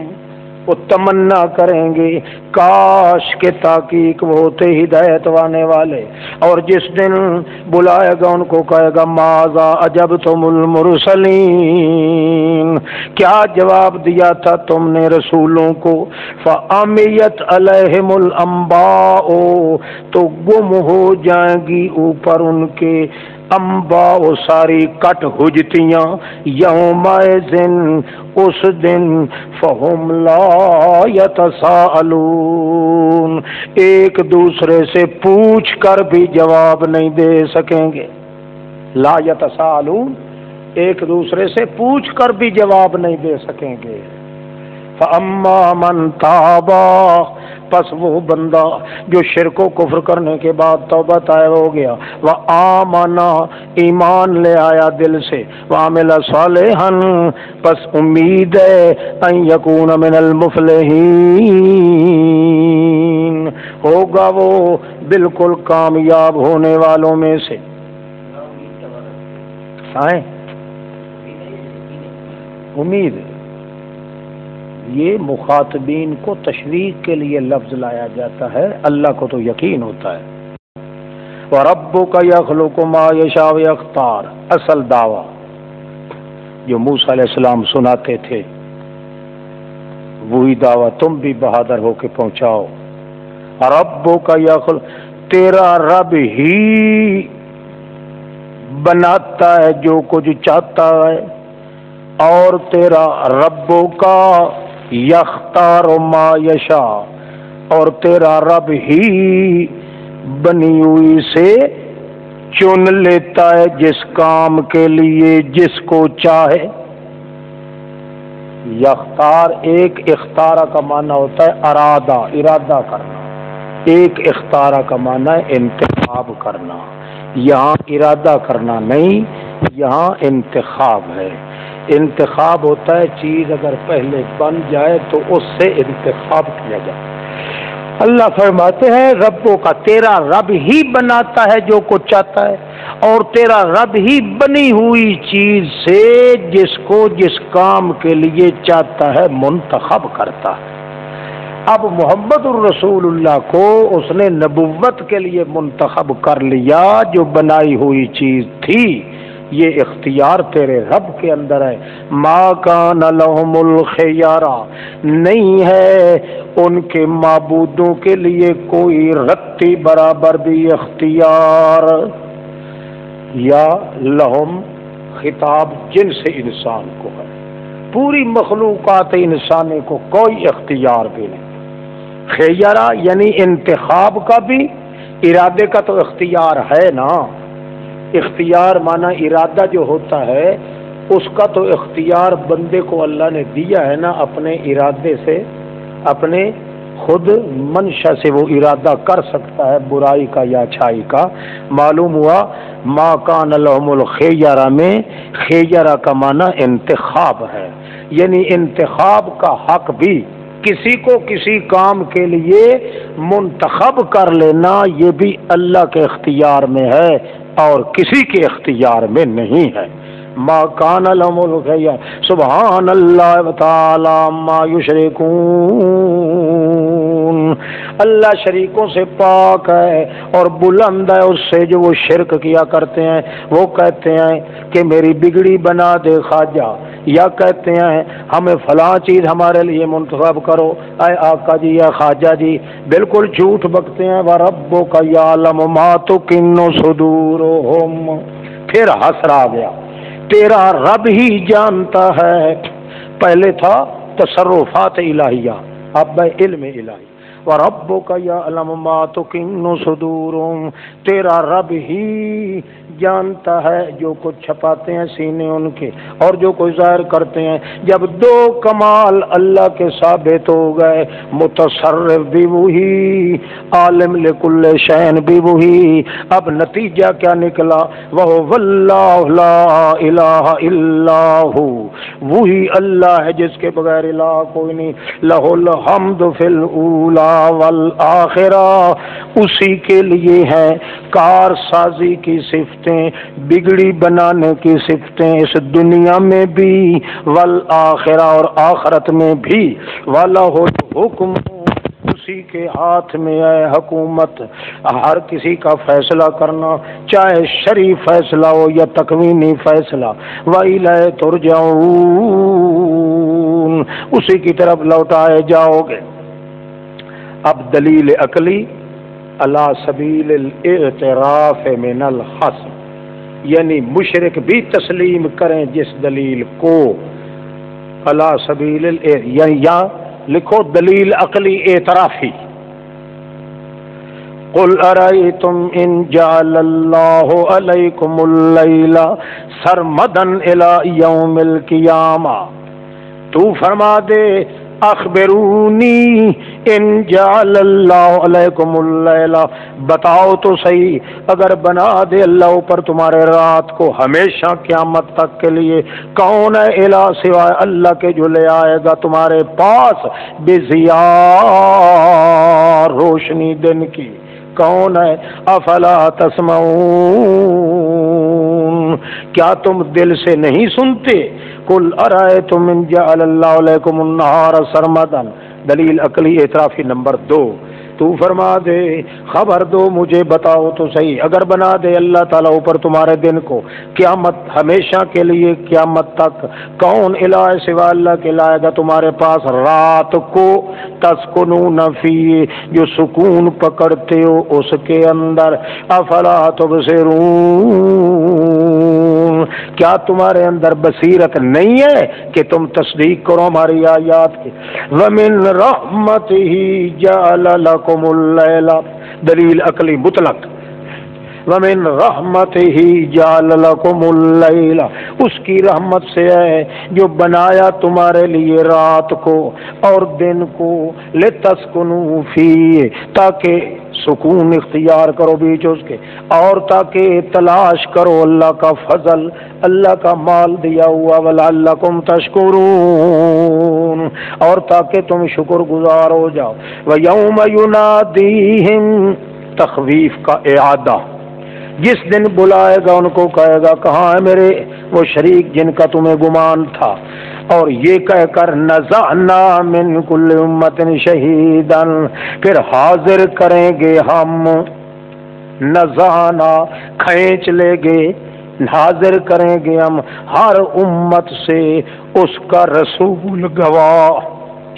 Speaker 1: وہ تمنا کریں گے کاش کے تحقیق وہ ہوتے ہدایت وانے والے، اور جس دن بلائے گا ان کو کہے گا ماذا اجبتم المرسلین، کیا جواب دیا تھا تم نے رسولوں کو، فعمیت علیہم الانباء، تو گم ہو جائیں گی اوپر ان کے انباء ساری کٹ حجتیاں، یومئذ اس دن، فہم لا یتساءلون، ایک دوسرے سے پوچھ کر بھی جواب نہیں دے سکیں گے۔ لا یتساءلون، ایک دوسرے سے پوچھ کر بھی جواب نہیں دے سکیں گے۔ فَأَمَّا مَنْ تَابَ، پس وہ بندہ جو شرک و کفر کرنے کے بعد توبہ طائب ہو گیا، وَآمَنَ، ایمان لے آیا دل سے، وَعَمِلَ صَالِحًا، پس امید ہے أَن يَكُونَ مِنَ الْمُفْلِحِينَ، ہوگا وہ بالکل کامیاب ہونے والوں میں سے۔ امید، یہ مخاطبین کو تشویق کے لیے لفظ لایا جاتا ہے، اللہ کو تو یقین ہوتا ہے۔ وَرَبُّكَ يَخْلُقُ مَا يَشَاءُ وَيَخْتَارُ، اصل دعویٰ جو موسیٰ علیہ السلام سناتے تھے وہی دعویٰ تم بھی بہادر ہو کے پہنچاؤ۔ رَبُّكَ يَخْلُقُ، تیرا رب ہی بناتا ہے جو کچھ چاہتا ہے، اور تیرا ربو کا یختار ما یشاء، اور تیرا رب ہی بنی ہوئی سے چن لیتا ہے جس کام کے لیے جس کو چاہے۔ یختار، ایک اختارہ کا معنی ہوتا ہے ارادہ، ارادہ کرنا، ایک اختارہ کا معنی ہے انتخاب کرنا، یہاں ارادہ کرنا نہیں، یہاں انتخاب ہے۔ انتخاب ہوتا ہے چیز اگر پہلے بن جائے تو اس سے انتخاب کیا جائے۔ اللہ فرماتے ہیں ربوں کا، تیرا رب ہی بناتا ہے جو کچھ چاہتا ہے، اور تیرا رب ہی بنی ہوئی چیز سے جس کو جس کام کے لیے چاہتا ہے منتخب کرتا ہے۔ اب محمد الرسول اللہ کو اس نے نبوت کے لیے منتخب کر لیا، جو بنائی ہوئی چیز تھی، یہ اختیار تیرے رب کے اندر ہے۔ ما کان لہم الخیارہ، نہیں ہے ان کے معبودوں کے لیے کوئی رتی برابر بھی اختیار، یا لہم خطاب جنس انسان کو ہے، پوری مخلوقات انسانی کو کوئی اختیار بھی نہیں۔ خیارہ یعنی انتخاب کا بھی، ارادے کا تو اختیار ہے نا، اختیار معنی ارادہ جو ہوتا ہے اس کا تو اختیار بندے کو اللہ نے دیا ہے نا، اپنے ارادے سے، اپنے خود منشا سے وہ ارادہ کر سکتا ہے برائی کا یا اچھائی کا۔ معلوم ہوا ما کان لہم الخیارہ میں خیارہ کا معنی انتخاب ہے، یعنی انتخاب کا حق بھی، کسی کو کسی کام کے لیے منتخب کر لینا یہ بھی اللہ کے اختیار میں ہے اور کسی کے اختیار میں نہیں ہے۔ ما کان لہم الخیارہ، سبحان اللہ تعالی عما یشرکون، اللہ شریکوں سے پاک ہے اور بلند ہے اس سے جو وہ شرک کیا کرتے ہیں۔ وہ کہتے ہیں کہ میری بگڑی بنا دے خواجہ، یا کہتے ہیں ہمیں فلاں چیز ہمارے لیے منتخب کرو اے آقا جی یا خواجہ جی، بالکل جھوٹ بکتے ہیں۔ وَرَبُّكَ يَعْلَمُ مَا تُكِنُّ صُدُورُهُمْ، پھر حسر آ گیا، تیرا رب ہی جانتا ہے۔ پہلے تھا تصرفات الہیہ، اب ہے علم الہی۔ وَرَبُّكَ يَعْلَمُ مَا تُكِنُّ صُدُورُهُمْ، تیرا رب ہی جانتا ہے جو کچھ چھپاتے ہیں سینے ان کے اور جو کوئی ظاہر کرتے ہیں۔ جب دو کمال اللہ کے ثابت ہو گئے، متصرف بھی وہی، عالم لکل شین بھی وہی، اب نتیجہ کیا نکلا؟ وَهُوَ اللَّهُ لَا إِلَٰهَ إِلَّا هُوَ، وہی اللہ ہے جس کے بغیر الہ کوئی نہیں۔ لَهُ الْحَمْدُ فِي الْأُولَىٰ وَالْآخِرَةِ، اسی کے لیے ہے کار سازی کی صفتیں، بگڑی بنانے کی صفتیں اس دنیا میں بھی، والآخرہ اور آخرت میں بھی۔ وَلَهُ الْحُكْمُ، اسی کے ہاتھ میں ہے حکومت، ہر کسی کا فیصلہ کرنا، چاہے شرعی فیصلہ ہو یا تکوینی فیصلہ۔ وَإِلَيْهِ تُرْجَعُونَ، اسی کی طرف لوٹائے جاؤ گے۔ اب دلیل عقلی علی سبیل الاعتراف من الخصم، یعنی مشرک بھی تسلیم کریں جس دلیل کو، علی سبیل یعنی یا لکھو دلیل عقلی اعترافی۔ قل ارأیتم ان جعل اللہ علیکم اللیل سرمدا الی یوم القیامہ، تو فرما دے اخبرونی ان جعل اللہ علیکم اللیل، بتاؤ تو صحیح اگر بنا دے اللہ اوپر تمہارے رات کو ہمیشہ قیامت تک کے لیے، کون ہے الہ سوائے اللہ کے جو لے آئے گا تمہارے پاس بضیاء، روشنی دن کی، کون ہے؟ افلا تسمعون، کیا تم دل سے نہیں سنتے؟ قل ارأیتم ان جعل اللہ علیکم النہار سرمدا، دلیل عقلی اعترافی نمبر 2، تو فرما دے خبر دو مجھے، بتاؤ تو صحیح اگر بنا دے اللہ تعالیٰ اوپر تمہارے دن کو قیامت ہمیشہ کے لیے قیامت تک، کون الہ سوا اللہ کے لائے گا تمہارے پاس رات کو، تسکنون فی، جو سکون پکڑتے ہو اس کے اندر، افلا تبصرون، کیا تمہارے اندر بصیرت نہیں ہے کہ تم تصدیق کرو ہماری آیات کی؟ وَمِن رَحْمَتِهِ جَعَلَ لَكُمُ اللَّيْلَ، دلیل عقلی مطلق، وَمِن رَحْمَتِهِ جَعَلَ لَكُمُ اللَّيْلَ، اس کی رحمت سے ہے جو بنایا تمہارے لیے رات کو اور دن کو، لِتَسْكُنُوا فِيهِ، تاکہ سکون اختیار کرو بیچ اس کے، اور تاکہ تلاش کرو اللہ کا فضل، اللہ کا مال دیا ہوا، وَلَعَلَّكُمْ تَشْكُرُونَ، اور تاکہ تم شکر گزار ہو جاؤ۔ وَيَوْمَ يُنَادِيهِمْ، تخویف کا اعادہ، جس دن بلائے گا ان کو کہے گا کہاں ہے میرے وہ شریک جن کا تمہیں گمان تھا، اور یہ کہہ کر نزعنا من کل امت شہیدا، پھر حاضر کریں گے ہم، نزعنا کھینچ لے گے، حاضر کریں گے ہم ہر امت سے اس کا رسول گواہ،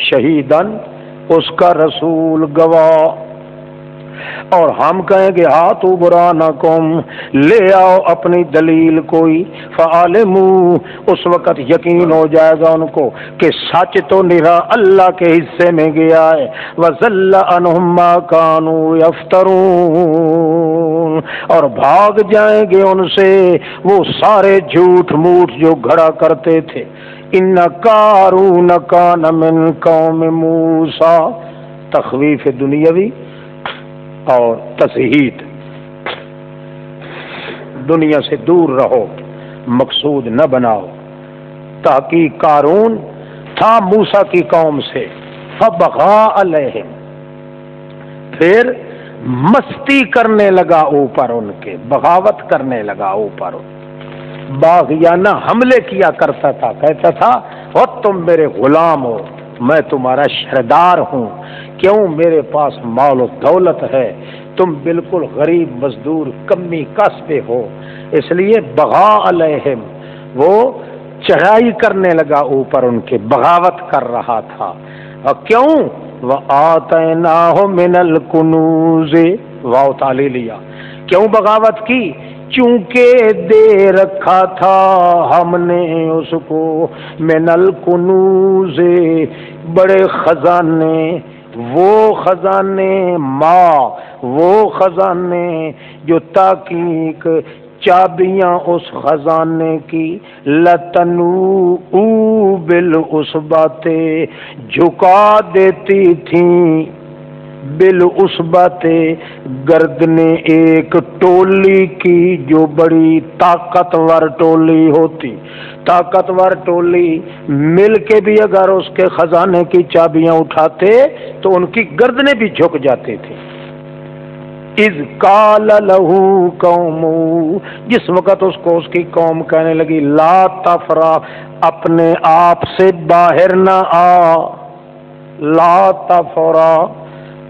Speaker 1: شہیدن اس کا رسول گواہ، اور ہم کہیں گے ہاتھو برہانکم، لے آؤ اپنی دلیل کوئی، فعلموا، اس وقت یقین ہو جائے گا ان کو کہ سچ تو نرا اللہ کے حصے میں گیا ہے، وَضَلَّ عَنْهُمْ مَا كَانُوا يَفْتَرُونَ، اور بھاگ جائیں گے ان سے وہ سارے جھوٹ موٹ جو گھڑا کرتے تھے۔ ان قارون کان من قوم موسیٰ، تخویف دنیاوی اور تزہید، دنیا سے دور رہو، مقصود نہ بناؤ۔ تحقیق قارون تھا موسیٰ کی قوم سے، فبغى علیہم، پھر مستی کرنے لگا اوپر ان کے، بغاوت کرنے لگا اوپر، باغیانہ حملے کیا کرتا تھا، کہتا تھا اور تم میرے غلام ہو، میں تمہارا شردار ہوں، کیوں میرے پاس مال و دولت ہے، تم بالکل غریب مزدور کمی کسبے ہو، اس لیے بغا علیہم، وہ چڑھائی کرنے لگا اوپر ان کے، بغاوت کر رہا تھا. اور کیوں؟ وَآتَيْنَاهُ مِنَ الْكُنُوزِ، واو تعلیلیہ. کیوں بغاوت کی؟ چونکہ دے رکھا تھا ہم نے اس کو من الکنوز، بڑے خزانے، وہ خزانے، وہ خزانے جو تحقیق چابیاں اس خزانے کی لتنوء بالعصبۃ، جھکا دیتی تھیں بالعصبۃ، گردنے ایک ٹولی کی جو بڑی طاقتور ٹولی ہوتی. طاقتور ٹولی مل کے بھی اگر اس کے خزانے کی چابیاں اٹھاتے تو ان کی گردنیں بھی جھک جاتی تھیں. اذ قال له قومه، جس وقت اس کو اس کی قوم کہنے لگی لا تفرح، اپنے آپ سے باہر نہ آ، لا تفرح،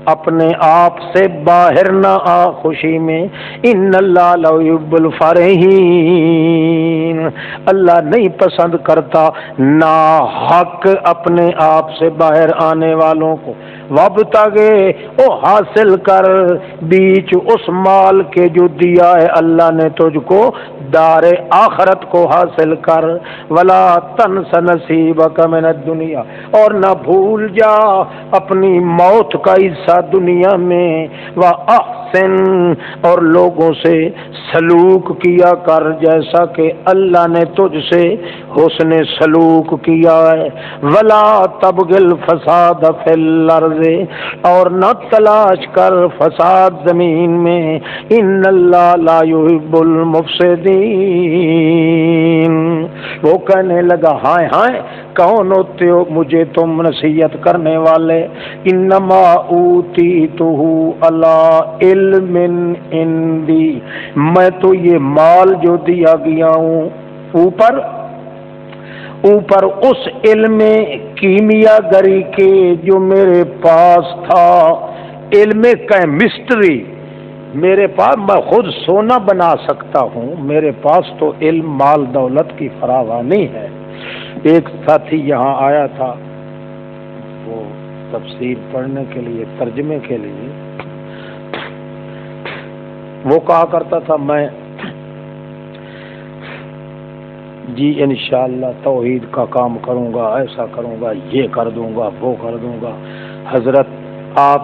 Speaker 1: اپنے آپ سے باہر نہ آ خوشی میں، ان اللہ لا یحب الفرحین، اللہ نہیں پسند کرتا نا حق اپنے آپ سے باہر آنے والوں کو. وابتغِ، او حاصل کر، بیچ اس مال کے جو دیا ہے اللہ نے تجھ کو، دار آخرت کو حاصل کر. ولا تنس نصیبک من الدنیا، اور نہ بھول جا اپنی موت کا حصہ دنیا میں. وَأَحْسِن، اور لوگوں سے سلوک کیا کر جیسا کہ اللہ نے تجھ سے حسن سلوک کیا ہے. ولا تبغ الفساد فی الارض، اور نہ تلاش کر فساد زمین میں. ان اللہ لا یحب المفسدین. وہ کہنے لگا ہائے ہائے، کون ہوتے ہو مجھے تم نصیحت کرنے والے؟ انما اوتیتہ علی علم عندی، میں تو یہ مال جو دیا گیا ہوں اوپر اس علم کیمیا گری کے جو میرے پاس تھا، علم کیمسٹری میرے پاس، میں خود سونا بنا سکتا ہوں، میرے پاس تو علم مال دولت کی فراوانی ہے. ایک ساتھی یہاں آیا تھا وہ تفسیر پڑھنے کے لیے، ترجمے کے لیے. وہ کہا کرتا تھا میں جی انشاءاللہ توحید کا کام کروں گا، ایسا کروں گا، یہ کر دوں گا، وہ کر دوں گا. حضرت آپ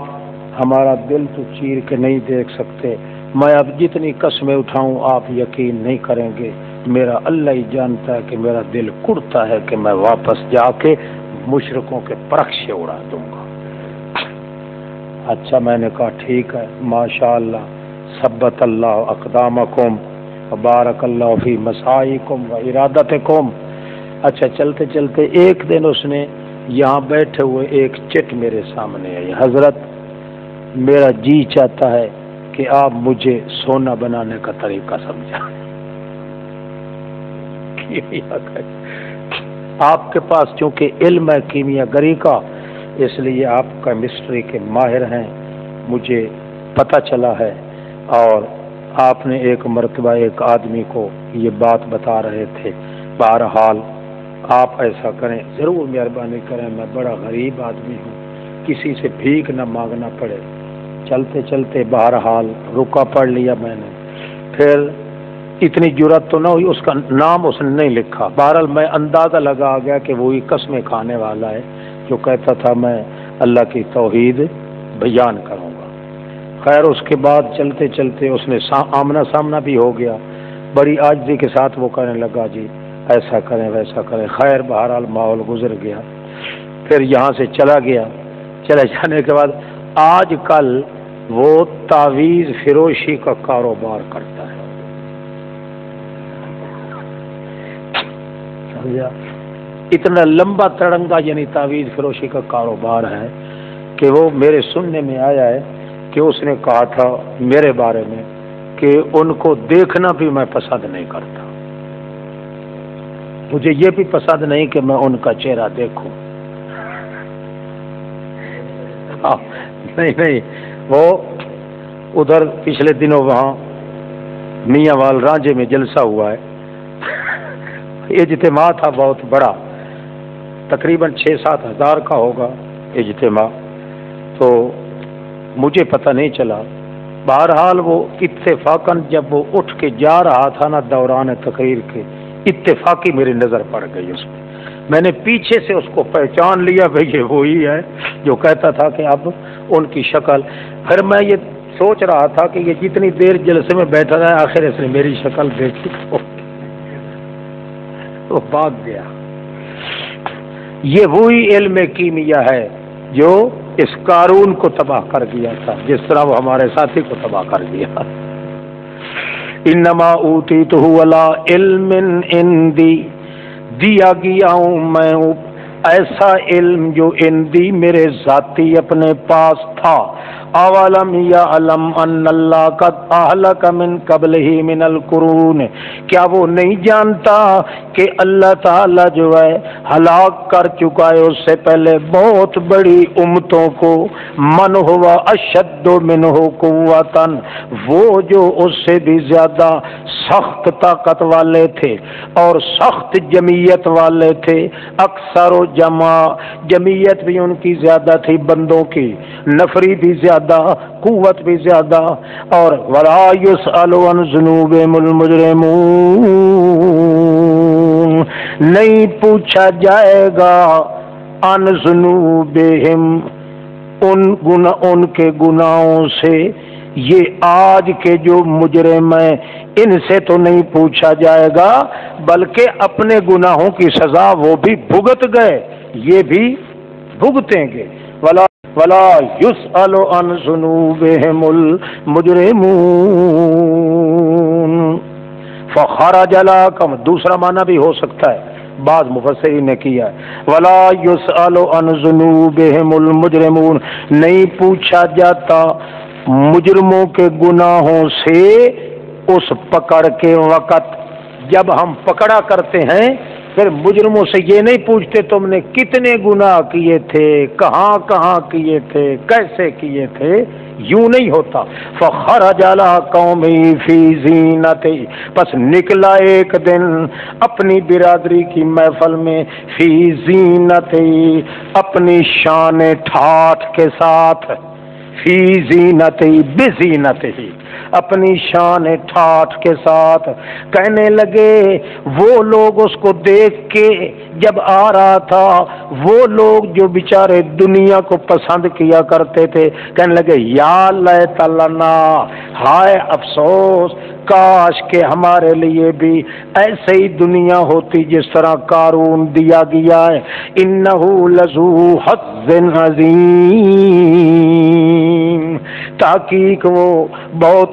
Speaker 1: ہمارا دل تو چیر کے نہیں دیکھ سکتے، میں اب جتنی قسمیں اٹھاؤں آپ یقین نہیں کریں گے. میرا اللہ ہی جانتا ہے کہ میرا دل کڑتا ہے کہ میں واپس جا کے مشرکوں کے پرخشے اڑا دوں گا. اچھا، میں نے کہا ٹھیک ہے، ماشاءاللہ، ثبت اللہ اقدامکم وبارک اللہ فی مسعیکم و ارادتکم. اچھا، چلتے چلتے ایک دن اس نے یہاں بیٹھے ہوئے ایک چٹ میرے سامنے آئی. حضرت میرا جی چاہتا ہے کہ آپ مجھے سونا بنانے کا طریقہ سمجھائیں. آپ کے پاس چونکہ علم ہے کیمیا گری کا، اس لیے آپ کیمسٹری کے ماہر ہیں، مجھے پتہ چلا ہے. اور آپ نے ایک مرتبہ ایک آدمی کو یہ بات بتا رہے تھے. بہرحال آپ ایسا کریں، ضرور مہربانی کریں، میں بڑا غریب آدمی ہوں، کسی سے بھیک نہ مانگنا پڑے. چلتے چلتے بہرحال رکا پڑھ لیا میں نے. پھر اتنی جرات تو نہ ہوئی، اس کا نام اس نے نہیں لکھا. بہرحال میں اندازہ لگا گیا کہ وہی قسمیں کھانے والا ہے جو کہتا تھا میں اللہ کی توحید بیان کروں گا. خیر اس کے بعد چلتے چلتے اس نے آمنا سامنا بھی ہو گیا. بڑی عاجزی کے ساتھ وہ کہنے لگا جی ایسا کریں ویسا کریں. خیر بہرحال ماحول گزر گیا. پھر یہاں سے چلا گیا. چلے جانے کے بعد آج کل وہ تعویذ فروشی کا کاروبار کرتا ہے. سمجھا؟ اتنا لمبا تڑنگا یعنی تعویذ فروشی کا کاروبار ہے کہ وہ میرے سننے میں آیا ہے کہ اس نے کہا تھا میرے بارے میں کہ ان کو دیکھنا بھی میں پسند نہیں کرتا، مجھے یہ بھی پسند نہیں کہ میں ان کا چہرہ دیکھوں. نہیں وہ ادھر پچھلے دنوں وہاں میاں وال رانجے میں جلسہ ہوا ہے. اجتماع تھا بہت بڑا، تقریباً 6-7 ہزار کا ہوگا اجتماع، تو مجھے پتہ نہیں چلا۔ بہرحال وہ اتفاقاً جب وہ اٹھ کے جا رہا تھا نا دوران تقریر کے، اتفاقی میری نظر پڑ گئی اس میں نے پیچھے سے اس کو پہچان لیا، بھئی یہ وہی ہے جو کہتا تھا کہ اب ان کی شکل۔ پھر میں یہ سوچ رہا تھا کہ یہ جتنی دیر جلسے میں بیٹھا رہا ہے، آخر اس نے میری شکل دیکھی تو وہ بھاگ گیا۔ یہ وہی علم کیمیا ہے جو اس قارون کو تباہ کر دیا تھا، جس طرح وہ ہمارے ساتھی کو تباہ کر دیا۔ انما اوتیتہ علی علم عندی، دیا گیا ہوں میں ایسا علم جو عندی میرے ذاتی اپنے پاس تھا۔ اولم یعلم ان اللہ قد اہلک من قبلہ من القرون، کیا وہ نہیں جانتا کہ اللہ تعالی جو ہے ہلاک کر چکا ہے اس سے پہلے بہت بڑی امتوں کو۔ من ہوا اشد منہ قوتا، وہ جو اس سے بھی زیادہ سخت طاقت والے تھے اور سخت جمعیت والے تھے۔ اکثر و جمعیت بھی ان کی زیادہ تھی، بندوں کی نفری بھی زیادہ، قوت بھی زیادہ، اور ولا یسأل عن ذنوبہم المجرمون، نہیں پوچھا جائے گا عن ذنوبہم، ان کے گناہوں سے۔ یہ آج کے جو مجرم ہیں ان سے تو نہیں پوچھا جائے گا، بلکہ اپنے گناہوں کی سزا وہ بھی بھگت گئے، یہ بھی بھگتیں گے۔ ولا یسأل عن ذنوبہم المجرمون فخرج لکم، دوسرا معنی بھی ہو سکتا ہے، بعض مفسرین نے کیا ہے ولا یسأل عن ذنوبہم المجرمون، نہیں پوچھا جاتا مجرموں کے گناہوں سے اس پکڑ کے وقت۔ جب ہم پکڑا کرتے ہیں پھر مجرموں سے یہ نہیں پوچھتے تم نے کتنے گناہ کیے تھے، کہاں کہاں کیے تھے، کیسے کیے تھے، یوں نہیں ہوتا۔ فخرج علی قومہ فی زینتہ، پس نکلا ایک دن اپنی برادری کی محفل میں، فی زینتہ، اپنی شان ٹھاٹھ کے ساتھ، فی زینتہ بزینتہ، اپنی شان ٹھاٹھ کے ساتھ۔ کہنے لگے وہ لوگ اس کو دیکھ کے جب آ رہا تھا، وہ لوگ جو بیچارے دنیا کو پسند کیا کرتے تھے، کہنے لگے یا لیت لنا، ہائے افسوس، کاش کہ ہمارے لیے بھی ایسے ہی دنیا ہوتی جس طرح قارون دیا گیا ہے۔ انہ لذو حظ عظیم، تحقیق وہ بہت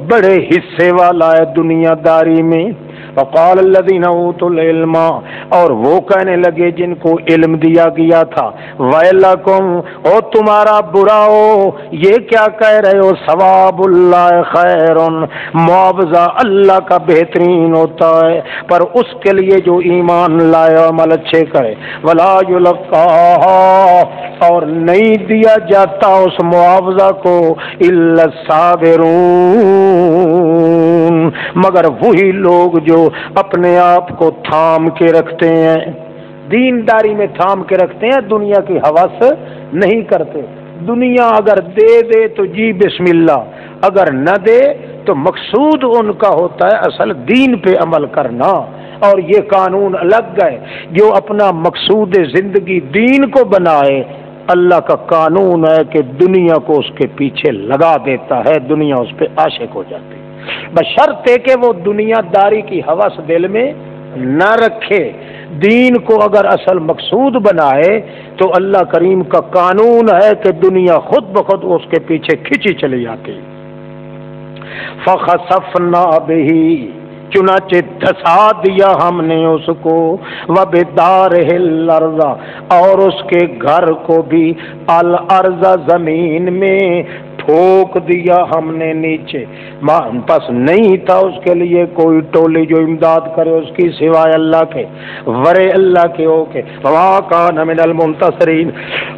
Speaker 1: بڑے حصے والا ہے دنیا داری میں۔ وقال الذین اوتوا العلم، اور وہ کہنے لگے جن کو علم دیا گیا تھا، ویلکم، او تمہارا برا ہو، یہ کیا کہہ رہے ہو، ثواب اللہ خیر، معاوضہ اللہ کا بہترین ہوتا ہے پر اس کے لیے جو ایمان لائے عمل اچھے کرے۔ ولا یلقاها، اور نہیں دیا جاتا اس معاوضہ کو، الا الصابرون، مگر وہی لوگ جو اپنے آپ کو تھام کے رکھتے ہیں، دینداری میں تھام کے رکھتے ہیں، دنیا کی حوث نہیں کرتے۔ دنیا اگر دے دے تو جی بسم اللہ، اگر نہ دے تو مقصود ان کا ہوتا ہے اصل دین پہ عمل کرنا۔ اور یہ قانون الگ ہے، جو اپنا مقصود زندگی دین کو بنائے، اللہ کا قانون ہے کہ دنیا کو اس کے پیچھے لگا دیتا ہے، دنیا اس پہ عاشق ہو جاتی ہے، بشرطے کہ وہ دنیا داری کی ہوس دل میں نہ رکھے۔ دین کو اگر اصل مقصود بنائے تو اللہ کریم کا قانون ہے کہ دنیا خود بخود اس کے پیچھے کھینچی چلی جاتی۔ فخسفنا بہ، چنانچہ دھسا دیا ہم نے اس کو، وبدارہ الارض، اور اس کے گھر کو بھی، الارض زمین میں، ٹھوک دیا ہم نے نیچے، پس نہیں تھا اس کے لیے کوئی ٹولی جو امداد کرے اس کی سوائے اللہ کے، ورے اللہ کے ہو کے، وما کان من المنتصرین،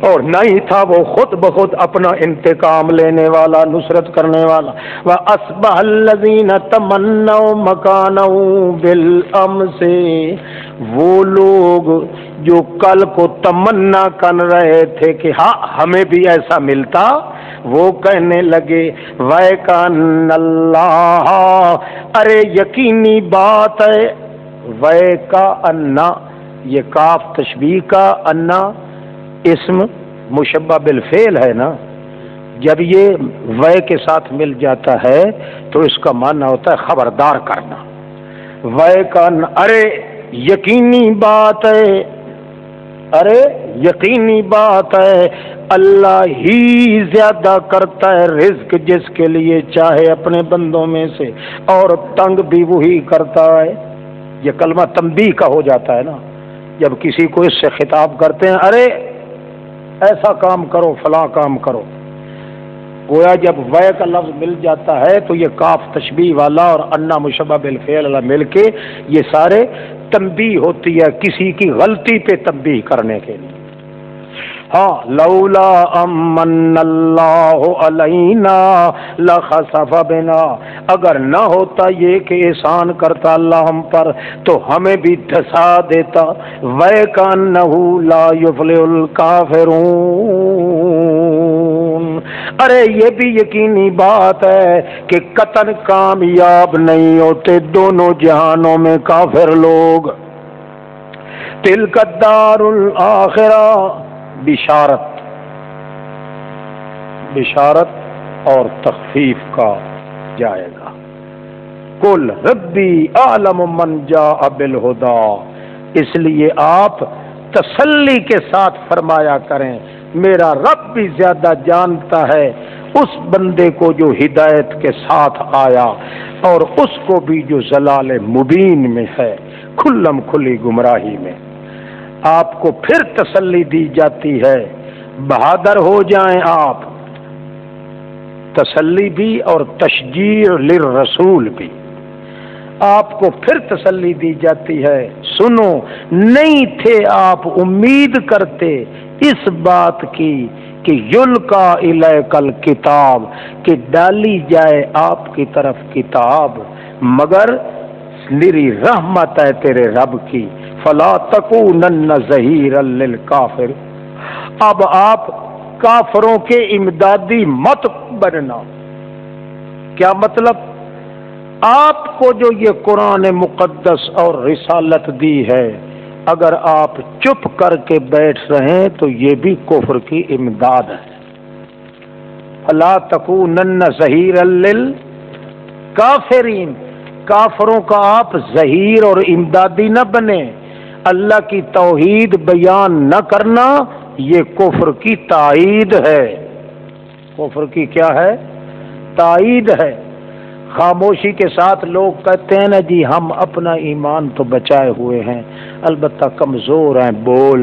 Speaker 1: اور نہیں تھا وہ خود بخود اپنا انتقام لینے والا، نصرت کرنے والا۔ وَأَصْبَحَ الَّذِينَ تَمَنَّوْا مَكَانَهُ بِالْأَمْسِ، وہ لوگ جو کل کو تمنا کر رہے تھے کہ ہاں ہمیں بھی ایسا ملتا، وہ کہنے لگے وَيْكَانَ اللَّهَ، ارے یقینی بات ہے، وَيْكَانَ، یہ کاف تشبیہ کا، انا اسم مشبہ بالفعل ہے نا، جب یہ وے کے ساتھ مل جاتا ہے تو اس کا معنی ہوتا ہے خبردار کرنا۔ وَيْكَانَ، ارے یقینی بات ہے، ارے یقینی بات ہے، اللہ ہی زیادہ کرتا ہے رزق جس کے لیے چاہے اپنے بندوں میں سے، اور تنگ بھی وہی کرتا ہے۔ یہ کلمہ تنبیہ کا ہو جاتا ہے نا، جب کسی کو اس سے خطاب کرتے ہیں ارے ایسا کام کرو، فلاں کام کرو، گویا جب وے کا لفظ مل جاتا ہے تو یہ کاف تشبیہ والا اور انا مشبہ بالفعل والا مل کے یہ سارے تنبیہ ہوتی ہے، کسی کی غلطی پہ تنبیہ کرنے کے لیے۔ ہاں لولا امن اللہ علینا لخسف بنا، اگر نہ ہوتا یہ کہ احسان کرتا اللہ ہم پر تو ہمیں بھی دھسا دیتا۔ وَيْكَانَّهُ لَا يُفْلِحُ الْكَافِرُونَ، ارے یہ بھی یقینی بات ہے کہ قطعاً کامیاب نہیں ہوتے دونوں جہانوں میں کافر لوگ۔ تِلْكَ الدَّارُ الْآخِرَةُ، بشارت، بشارت اور تخفیف کا جائے گا۔ قُلْ رَبِّي أَعْلَمُ مَنْ جَاءَ بِالْهُدَىٰ، اس لیے آپ تسلی کے ساتھ فرمایا کریں میرا رب بھی زیادہ جانتا ہے اس بندے کو جو ہدایت کے ساتھ آیا، اور اس کو بھی جو ضلال مبین میں ہے، کھلم کھلی گمراہی میں۔ آپ کو پھر تسلی دی جاتی ہے، بہادر ہو جائیں آپ، تسلی بھی اور تشجیع للرسول بھی۔ آپ کو پھر تسلی دی جاتی ہے، سنو نہیں تھے آپ امید کرتے اس بات کی کہ یلقا الیک الکتاب، کہ ڈالی جائے آپ کی طرف کتاب، مگر میری رحمت ہے تیرے رب کی، فلا تکونن ظہیرا للکافر، اب آپ کافروں کے امدادی مت بننا۔ کیا مطلب؟ آپ کو جو یہ قرآن مقدس اور رسالت دی ہے، اگر آپ چپ کر کے بیٹھ رہیں تو یہ بھی کفر کی امداد ہے۔ فلا تکونن ظہیرا للکافرین، کافروں کا آپ ظہیر اور امدادی نہ بنے، اللہ کی توحید بیان نہ کرنا یہ کفر کی تائید ہے۔ کفر کی کیا ہے؟ تائید ہے۔ خاموشی کے ساتھ لوگ کہتے ہیں نا جی ہم اپنا ایمان تو بچائے ہوئے ہیں، البتہ کمزور ہیں، بول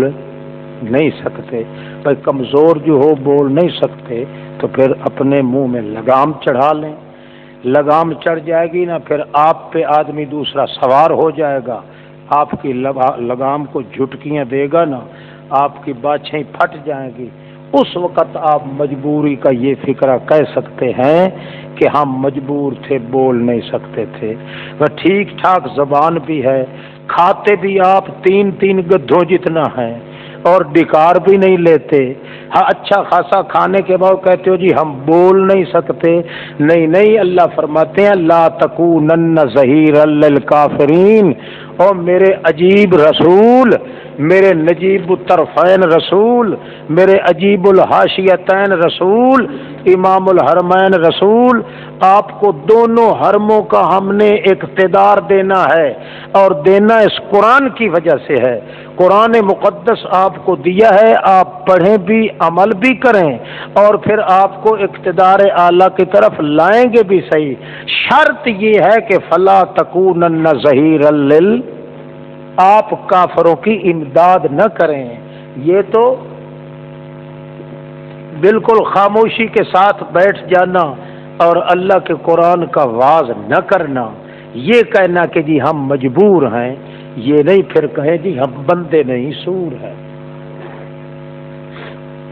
Speaker 1: نہیں سکتے۔ بھائی کمزور جو ہو بول نہیں سکتے تو پھر اپنے منہ میں لگام چڑھا لیں، لگام چڑھ جائے گی نا پھر آپ پہ آدمی دوسرا سوار ہو جائے گا، آپ کی لگام کو جھٹکیاں دے گا نا، آپ کی باچھیں پھٹ جائیں گی، اس وقت آپ مجبوری کا یہ فکرہ کہہ سکتے ہیں کہ ہم مجبور تھے، بول نہیں سکتے تھے۔ وہ ٹھیک ٹھاک زبان بھی ہے، کھاتے بھی آپ 3 گدھوں جتنا ہیں، اور ڈکار بھی نہیں لیتے، ہاں اچھا خاصا کھانے کے بعد کہتے ہو جی ہم بول نہیں سکتے۔ نہیں نہیں، اللہ فرماتے ہیں لا تکونن ظہیرا للکافرین، اور میرے عجیب رسول، میرے نجیب الطرفین رسول، میرے عجیب الحاشیتین رسول، امام الحرمین رسول، آپ کو دونوں حرموں کا ہم نے اقتدار دینا ہے، اور دینا اس قرآن کی وجہ سے ہے۔ قرآن مقدس آپ کو دیا ہے، آپ پڑھیں بھی عمل بھی کریں، اور پھر آپ کو اقتدار اعلیٰ کی طرف لائیں گے بھی صحیح۔ شرط یہ ہے کہ فلا تکونن ظہیرا لل، آپ کافروں کی امداد نہ کریں۔ یہ تو بالکل خاموشی کے ساتھ بیٹھ جانا اور اللہ کے قرآن کا واز نہ کرنا، یہ کہنا کہ جی ہم مجبور ہیں، یہ نہیں پھر کہیں جی ہم بندے نہیں سور ہیں۔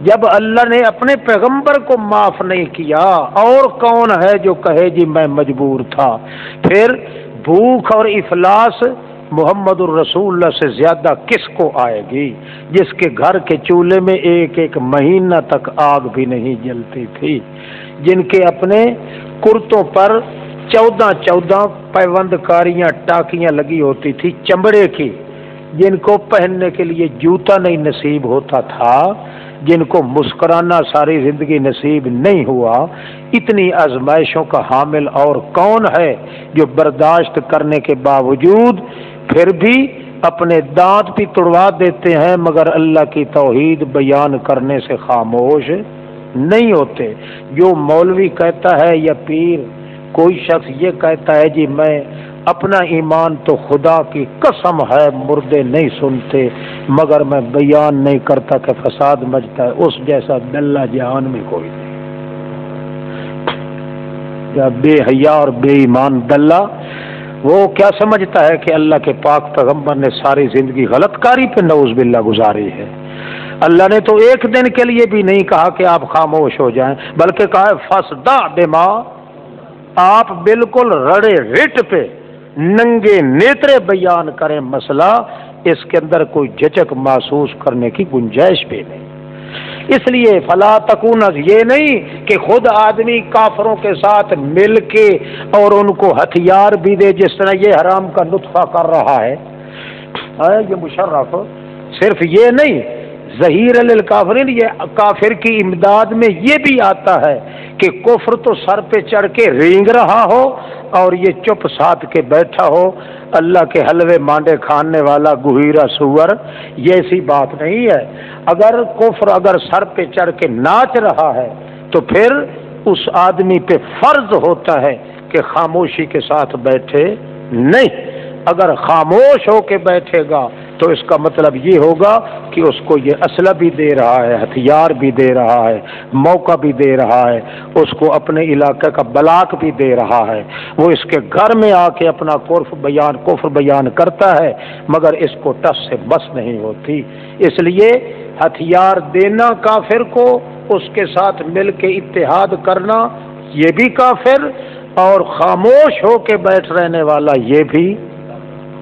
Speaker 1: جب اللہ نے اپنے پیغمبر کو معاف نہیں کیا، اور کون ہے جو کہے جی میں مجبور تھا؟ پھر بھوک اور افلاس محمد الرسول اللہ سے زیادہ کس کو آئے گی، جس کے گھر کے چولہے میں ایک ایک مہینہ تک آگ بھی نہیں جلتی تھی، جن کے اپنے کرتوں پر 14 پیوند کاریاں ٹاکیاں لگی ہوتی تھی چمڑے کی، جن کو پہننے کے لیے جوتا نہیں نصیب ہوتا تھا، جن کو مسکرانا ساری زندگی نصیب نہیں ہوا، اتنی آزمائشوں کا حامل اور کون ہے جو برداشت کرنے کے باوجود پھر بھی اپنے دانت بھی توڑوا دیتے ہیں مگر اللہ کی توحید بیان کرنے سے خاموش نہیں ہوتے؟ جو مولوی کہتا ہے یا پیر کوئی شخص یہ کہتا ہے جی میں اپنا ایمان تو خدا کی قسم ہے مردے نہیں سنتے مگر میں بیان نہیں کرتا کہ فساد مچتا ہے، اس جیسا دلہ جہان میں کوئی نہیں۔ بے حیا اور بے ایمان دلہ وہ کیا سمجھتا ہے کہ اللہ کے پاک پیغمبر نے ساری زندگی غلط کاری پہ نعوذ باللہ گزاری ہے؟ اللہ نے تو ایک دن کے لیے بھی نہیں کہا کہ آپ خاموش ہو جائیں، بلکہ کہا فصدع بما، آپ بالکل رڑے رٹ پہ ننگے نیترے بیان کریں مسئلہ، اس کے اندر کوئی جھجک محسوس کرنے کی گنجائش بھی نہیں۔ اس لیے فلا تکون، یہ نہیں کہ خود آدمی کافروں کے ساتھ مل کے اور ان کو ہتھیار بھی دے، جس طرح یہ حرام کا نطفہ کر رہا ہے یہ مشرف، صرف یہ نہیں ظہیر للکافرین، یہ کافر کی امداد میں یہ بھی آتا ہے کہ کفر تو سر پہ چڑھ کے رینگ رہا ہو اور یہ چپ ساتھ کے بیٹھا ہو، اللہ کے حلوے مانڈے کھانے والا گہیرا سور، یہ ایسی بات نہیں ہے۔ اگر کفر اگر سر پہ چڑھ کے ناچ رہا ہے تو پھر اس آدمی پہ فرض ہوتا ہے کہ خاموشی کے ساتھ بیٹھے نہیں۔ اگر خاموش ہو کے بیٹھے گا تو اس کا مطلب یہ ہوگا کہ اس کو یہ اسلحہ بھی دے رہا ہے، ہتھیار بھی دے رہا ہے، موقع بھی دے رہا ہے، اس کو اپنے علاقے کا بلاک بھی دے رہا ہے، وہ اس کے گھر میں آ کے اپنا کفر بیان کرتا ہے مگر اس کو ٹس سے بس نہیں ہوتی۔ اس لیے ہتھیار دینا کافر کو، اس کے ساتھ مل کے اتحاد کرنا یہ بھی کافر، اور خاموش ہو کے بیٹھ رہنے والا یہ بھی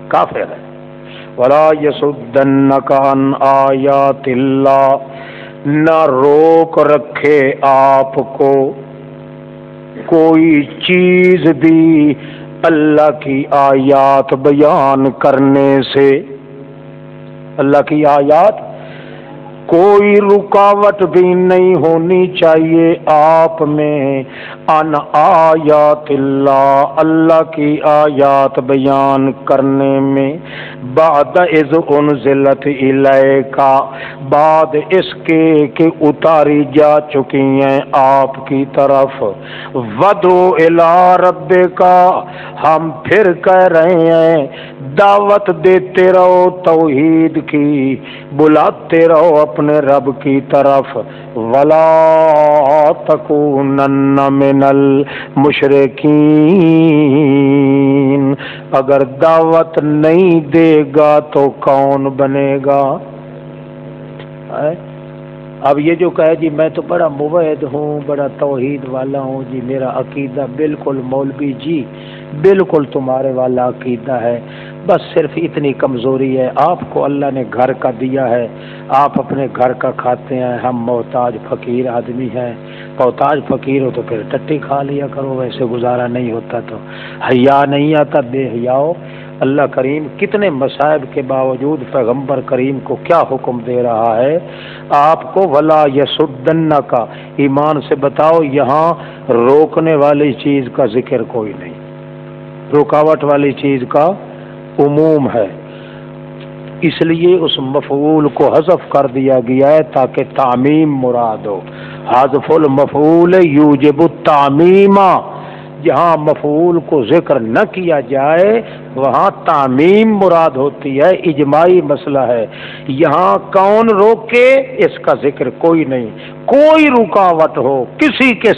Speaker 1: کافر ہے۔ وَلَا يَصُدَّنَّكَ عَنْ آيَاتِ اللَّهِ، نہ روک رکھے آپ کو کوئی چیز بھی اللہ کی آیات بیان کرنے سے۔ اللہ کی آیات کوئی رکاوٹ بھی نہیں ہونی چاہیے آپ میں، ان آیات اللہ، اللہ کی آیات بیان کرنے میں، بعد اذ انزلت الیک، بعد اس کے کہ اتاری جا چکی ہیں آپ کی طرف، ودعو الی ربک، ہم پھر کہہ رہے ہیں دعوت دیتے رہو توحید کی، بلاتے رہو اپنے رب کی طرف، ولا تکونن من المشرکین، اگر دعوت نہیں دے گا تو کون بنے گا؟ اب یہ جو کہے جی میں تو بڑا موحد ہوں، بڑا توحید والا ہوں جی، میرا عقیدہ بالکل مولوی جی بالکل تمہارے والا عقیدہ ہے، بس صرف اتنی کمزوری ہے آپ کو اللہ نے گھر کا دیا ہے، آپ اپنے گھر کا کھاتے ہیں، ہم محتاج فقیر آدمی ہیں، محتاج فقیر ہو تو پھر ٹٹی کھا لیا کرو، ویسے گزارا نہیں ہوتا تو حیا نہیں آتا، بے حیاؤ۔ اللہ کریم کتنے مصائب کے باوجود پیغمبر کریم کو کیا حکم دے رہا ہے آپ کو، ولا یصدنک، ایمان سے بتاؤ یہاں روکنے والی چیز کا ذکر کوئی نہیں، رکاوٹ والی چیز کا عموم ہے، اس لیے اس مفعول کو حذف کر دیا گیا ہے تاکہ تعمیم مراد ہو۔ حذف المفعول یوجب التعمیم، جہاں مفعول کو ذکر نہ کیا جائے وہاں تعمیم مراد ہوتی ہے، اجماعی مسئلہ ہے۔ یہاں کون روکے اس کا ذکر کوئی نہیں، کوئی رکاوٹ ہو کسی کے